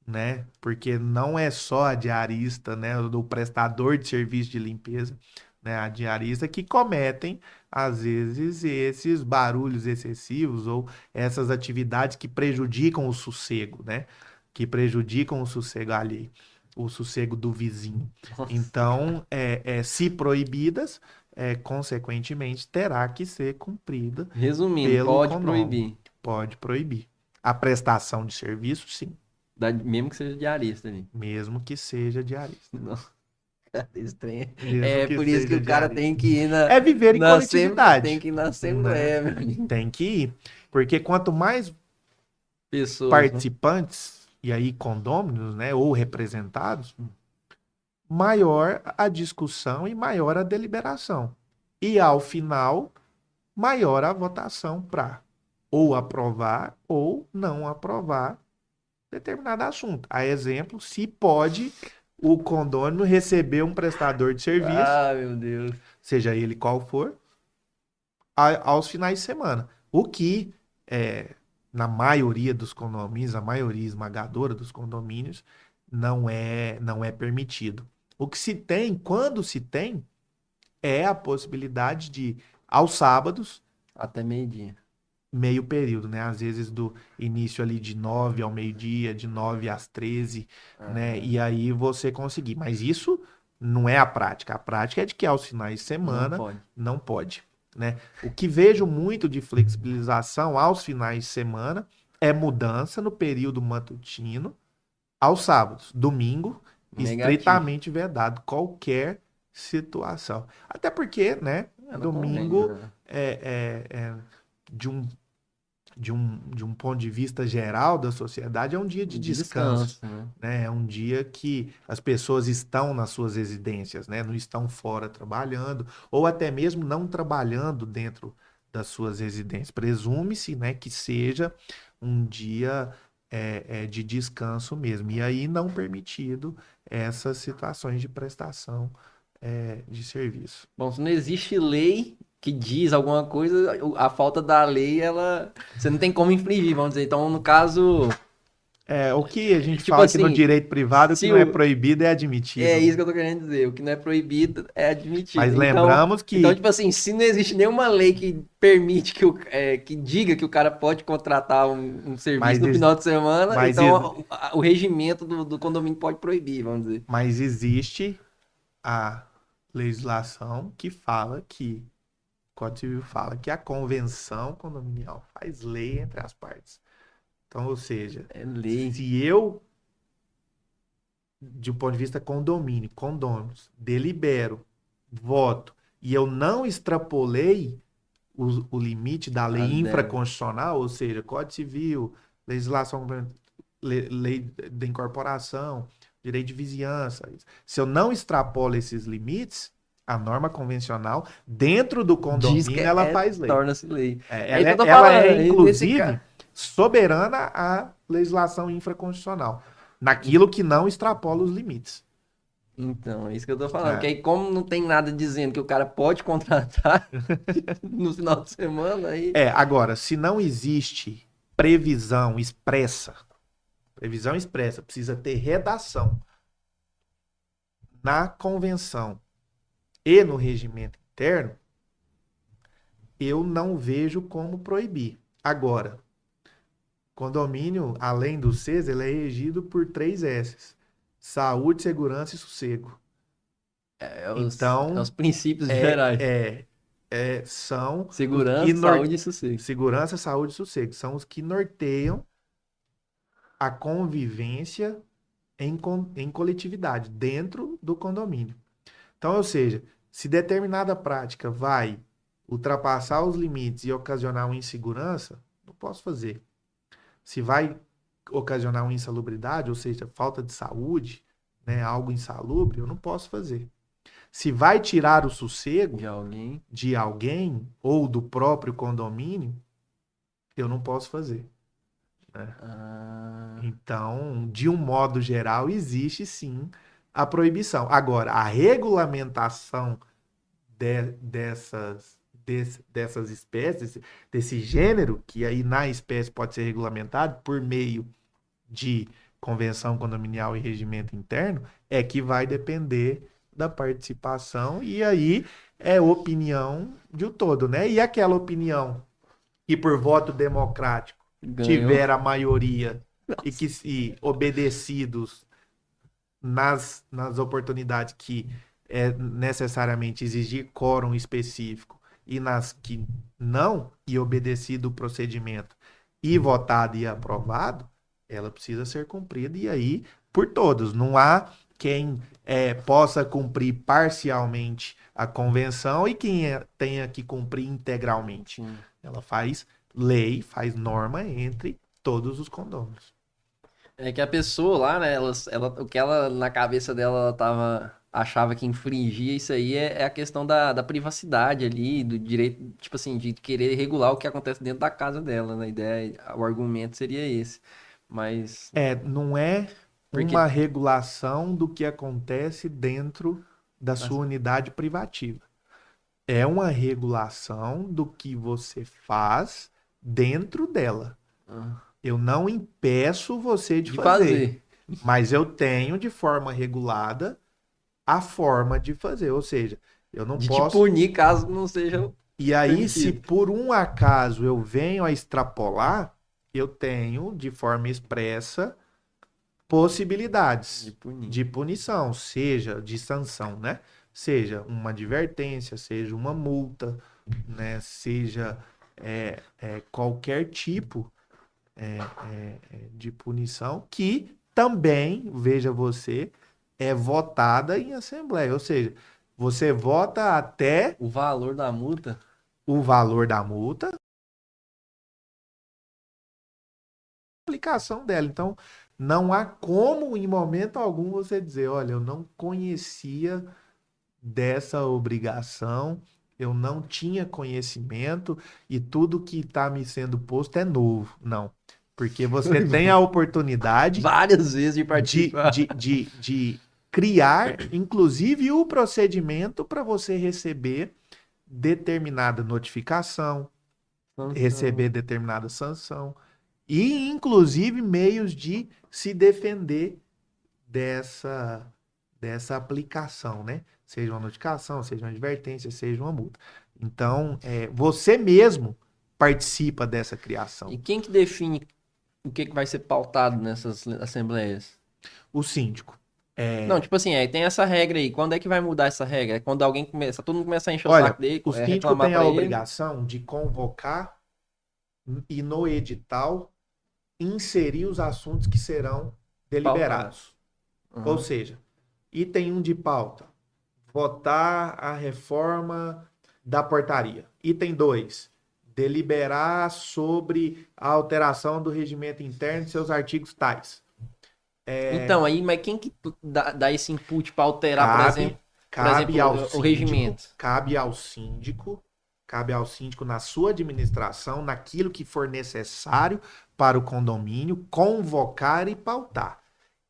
né? Porque não é só a diarista, né? O prestador de serviço de limpeza, né? A diarista que cometem, às vezes, esses barulhos excessivos ou essas atividades que prejudicam o sossego, né? Que prejudicam o sossego alheio, o sossego do vizinho. Nossa. Então, se proibidas, consequentemente, terá que ser cumprida Resumindo, pelo pode CONOMA. proibir. Pode proibir. A prestação de serviço, sim, Mesmo que seja diarista ali. mesmo que seja diarista. Não, cara, estranho. Mesmo É que por isso que seja o cara diarista. tem que ir É viver em tem coletividade, que ir na né? assembleia, meu amigo. Tem que ir. Porque quanto mais Pessoas, né? participantes, e aí condôminos, né, ou representados, maior a discussão e maior a deliberação. E ao final, maior a votação para ou aprovar ou não aprovar determinado assunto. A exemplo, se pode o condômino receber um prestador de serviço, Ah, meu Deus. seja ele qual for, aos finais de semana. O que, é, na maioria dos condomínios, a maioria esmagadora dos condomínios, não é permitido. O que se tem, quando se tem, é a possibilidade de, aos sábados, Até meio-dia. meio período, né? Às vezes do início ali de 9 ao meio-dia, de 9 às 13, né? Aham. E aí você conseguir. Mas isso não é a prática. A prática é de que aos finais de Não semana pode. não pode, né? O que vejo muito de flexibilização aos finais de semana é mudança no período matutino aos sábados. Domingo, Negativo. estritamente vedado qualquer situação. Até porque, né? É, não convém, Domingo né? de um de um ponto de vista geral da sociedade, é um dia de De descanso, descanso, né? né? É um dia que as pessoas estão nas suas residências, né? Não estão fora trabalhando, ou até mesmo não trabalhando dentro das suas residências. Presume-se, né, que seja um dia de descanso mesmo. E aí não permitido essas situações de prestação de serviço. Bom, se não existe lei que diz alguma coisa, a falta da lei, ela. Você não tem como infringir, vamos dizer. Então, no caso, O que a gente tipo fala que no assim, direito privado, o que se não é o. proibido é É admitido, isso né? que eu tô querendo dizer. O que não é proibido é Mas admitido. lembramos Então, que, tipo assim, se não existe nenhuma lei que permite que diga que o cara pode contratar um serviço mas, no final de semana, mas, então o regimento do condomínio pode proibir, vamos dizer. mas existe a legislação que fala que, o Código Civil fala que a convenção condominial faz lei entre as partes. Então, ou seja, É lei. se eu, de um ponto de vista condomínio, condôminos, delibero, voto, e eu não extrapolei o limite da lei As ideias. infraconstitucional, ou seja, Código Civil, legislação, lei da incorporação, direito de vizinhança. Se eu não extrapolo esses limites, a norma convencional, dentro do Diz que condomínio, ela faz lei. torna-se lei. É isso Ela, que eu tô ela é, falando. Nesse inclusive, caso. soberana à legislação infraconstitucional, naquilo que não extrapola os limites. Então, é isso que eu tô falando. Que É. aí, como não tem nada dizendo que o cara pode contratar no final de semana, aí. Agora, se não existe previsão expressa, precisa ter redação na convenção e no regimento interno, eu não vejo como proibir. Agora, condomínio, além do CES, ele é regido por 3 S's: saúde, segurança e sossego. É os Então, princípios é, gerais. é, são os que Segurança, saúde e sossego. segurança, saúde e sossego, são os que norteiam a convivência em coletividade, dentro do condomínio. Então, ou seja, se determinada prática vai ultrapassar os limites e ocasionar uma insegurança, não posso fazer. Se vai ocasionar uma insalubridade, ou seja, falta de saúde, né, algo insalubre, eu não posso fazer. Se vai tirar o sossego De alguém. de alguém ou do próprio condomínio, eu não posso fazer. Ah, Então, de um modo geral, existe sim a proibição. Agora, a regulamentação dessas espécies, desse gênero, que aí na espécie pode ser regulamentado por meio de convenção condominial e regimento interno, é que vai depender da participação, e aí é opinião de um todo, né? E aquela opinião que por voto democrático ganhou. tiver a maioria e obedecidos nas oportunidades que é necessariamente exigir quórum específico e nas que não, e obedecido o procedimento e votado e aprovado, ela precisa ser cumprida e aí por todos. Não há quem possa cumprir parcialmente a convenção e quem tenha que cumprir integralmente. Sim. Ela faz lei, faz norma entre todos os condôminos. É que a pessoa lá, né, o que ela, na cabeça dela, achava que infringia isso aí é a questão da privacidade ali, do direito, tipo assim, de querer regular o que acontece dentro da casa dela, né? A ideia, o argumento seria esse. Mas, Não é uma porque, regulação do que acontece dentro da sua unidade privativa. É uma regulação do que você faz dentro dela. ah, Eu não impeço você de de fazer, fazer, mas eu tenho de forma regulada a forma de fazer. Ou seja, eu não de te posso. punir caso não seja E aí, se permitido. por um acaso eu venho a extrapolar, eu tenho de forma expressa De possibilidades punir. de punição, seja de sanção, né? Seja uma advertência, seja uma multa, né? Seja qualquer tipo de punição que também, veja você, é votada em assembleia. Ou seja, você vota até O valor da multa, o valor da multa, aplicação dela. Então, não há como, em momento algum, você dizer, olha, eu não conhecia dessa obrigação, eu não tinha conhecimento e tudo que está me sendo posto é novo. Não. Porque você tem a oportunidade várias vezes de de, participar. de, de, de criar, inclusive, o procedimento para você receber determinada notificação, Sanção. receber determinada sanção e, inclusive, meios de se defender dessa, dessa aplicação, né? Seja uma notificação, seja uma advertência, seja uma multa. Então, você mesmo participa dessa criação. E quem que define o que vai ser pautado nessas assembleias? O síndico. Não, tipo assim, tem essa regra aí. Quando é que vai mudar essa regra? É quando alguém começa, todo mundo começa a encher o Olha, saco dele, o síndico reclamar tem a pra ele, obrigação de convocar e no edital inserir os assuntos que serão pautar. deliberados. Ou Uhum. seja, item 1 de pauta, votar a reforma da portaria. Item 2, deliberar sobre a alteração do regimento interno e seus artigos tais. Então, aí, mas quem que dá esse input pra alterar, Cabe, por cabe exemplo, ao o síndico, regimento? cabe ao síndico na sua administração, naquilo que for necessário para o condomínio, convocar e pautar.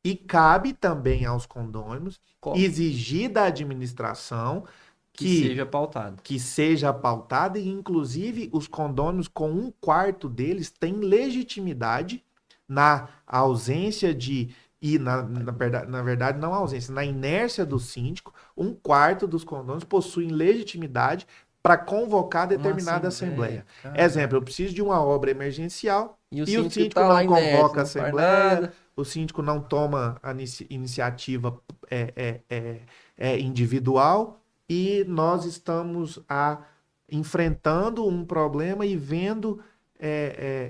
E cabe também aos condôminos Qual? exigir da administração Que seja pautado. que seja pautada e, inclusive, os condôminos, com 1/4 deles, têm legitimidade na ausência de. E, na verdade, não ausência, na inércia do síndico, 1/4 dos condôminos possuem legitimidade para convocar Uma determinada assembleia. cara. Exemplo, eu preciso de uma obra emergencial E o e o síndico síndico tá lá não inércio, convoca a não faz assembleia, nada. o síndico não toma a iniciativa individual e nós estamos enfrentando um problema e vendo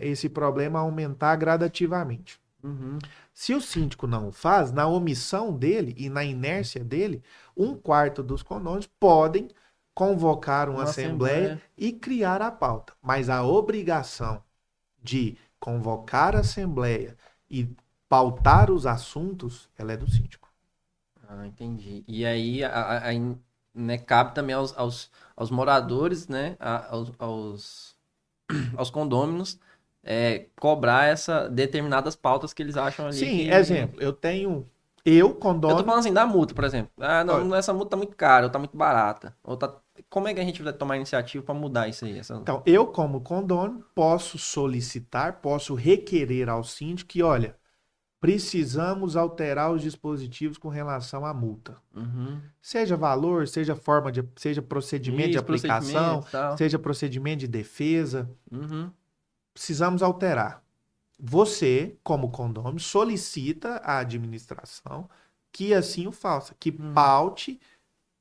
esse problema aumentar gradativamente. Uhum. Se o síndico não o faz, na omissão dele e na inércia dele, 1/4 dos condôminos podem convocar uma assembleia e criar a pauta. Mas a obrigação de convocar a assembleia e pautar os assuntos, ela é do síndico. Ah, entendi. E aí, né, cabe também aos moradores, né, aos condôminos, cobrar essa determinadas pautas que eles acham ali Sim, que... exemplo, eu, Eu tô condômino, falando assim, da multa, por exemplo. Ah, ó, não, essa multa tá muito cara, ou tá muito barata. Ou tá... Como é que a gente vai tomar iniciativa para mudar isso aí? então, eu como condômino posso solicitar, posso requerer ao síndico que, olha, precisamos alterar os dispositivos com relação à multa. Uhum. Seja valor, seja procedimento de Isso, aplicação, procedimento e tal. seja procedimento de defesa, Uhum. precisamos alterar. Você, como condômino, solicita à administração que assim o faça, que Uhum. paute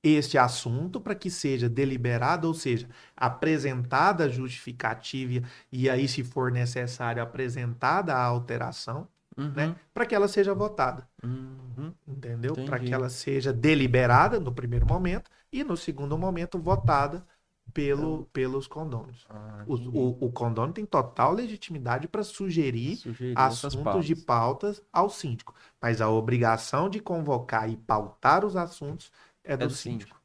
este assunto para que seja deliberado, ou seja, apresentada a justificativa e aí, se for necessário, apresentada a alteração, né, Uhum. para que ela seja votada, Uhum. entendeu? Para que Entendi. ela seja deliberada no primeiro momento e no segundo momento votada pelos condôminos. Ah, O, entendi. o condômino tem total legitimidade para sugerir Sugerir essas assuntos de pautas. pautas ao síndico, mas a obrigação de convocar e pautar os assuntos é É do do síndico. síndico.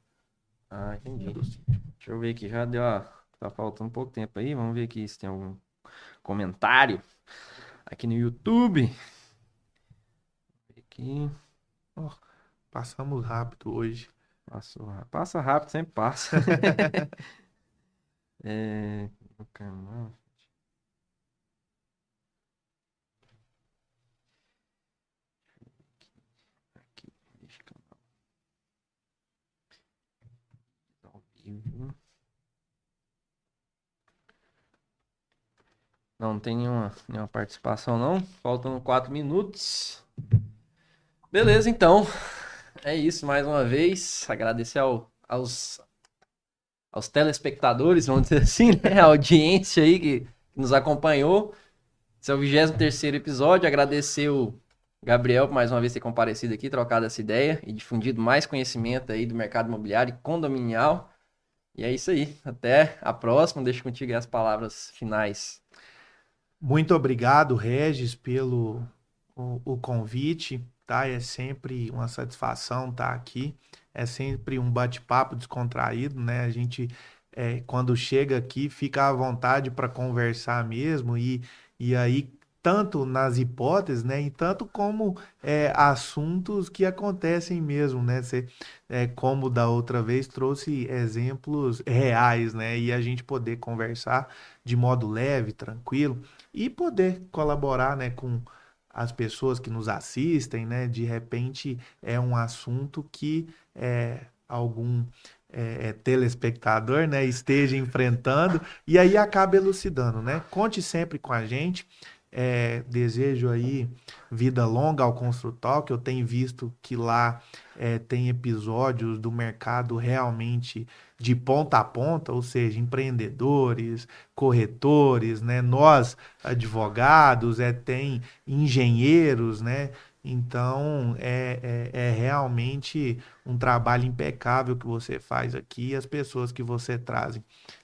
Ah, É entendi. do síndico. Deixa eu ver aqui, já deu, ó, tá faltando pouco tempo aí, vamos ver aqui se tem algum comentário aqui no YouTube. Aqui, Ó, passamos rápido hoje. passa rápido, sempre passa. No canal, aqui, deixa eu ao vivo. Não tem nenhuma participação, não. Faltam 4 minutos. Beleza, então. É isso, mais uma vez. Agradecer aos telespectadores, vamos dizer assim, né? A audiência aí que nos acompanhou. Esse é o 23º episódio. Agradecer o Gabriel por mais uma vez ter comparecido aqui, trocado essa ideia e difundido mais conhecimento aí do mercado imobiliário e condominial. E é isso aí. Até a próxima. Deixo contigo aí as palavras finais. Muito obrigado, Regis, pelo o convite, tá? É sempre uma satisfação estar aqui. É sempre um bate-papo descontraído, né? A gente, quando chega aqui, fica à vontade para conversar mesmo e aí tanto nas hipóteses, né? E tanto como assuntos que acontecem mesmo, né? Você, como da outra vez, trouxe exemplos reais, né? E a gente poder conversar de modo leve, tranquilo e poder colaborar, né, com as pessoas que nos assistem, né? De repente é um assunto que algum telespectador, né, esteja enfrentando e aí acaba elucidando, né? Conte sempre com a gente. Desejo aí vida longa ao Construtal, que eu tenho visto que lá tem episódios do mercado realmente de ponta a ponta, ou seja, empreendedores, corretores, né? Nós, advogados, tem engenheiros, né? Então, é realmente um trabalho impecável que você faz aqui e as pessoas que você traz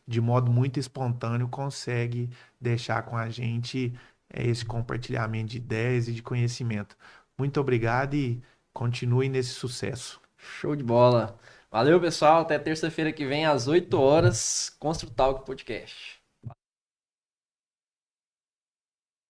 de modo muito espontâneo consegue deixar com a gente esse compartilhamento de ideias e de conhecimento. Muito obrigado e continue nesse sucesso. Show de bola. Valeu, pessoal. Até terça-feira que vem, às 8 horas, Construtalk Podcast.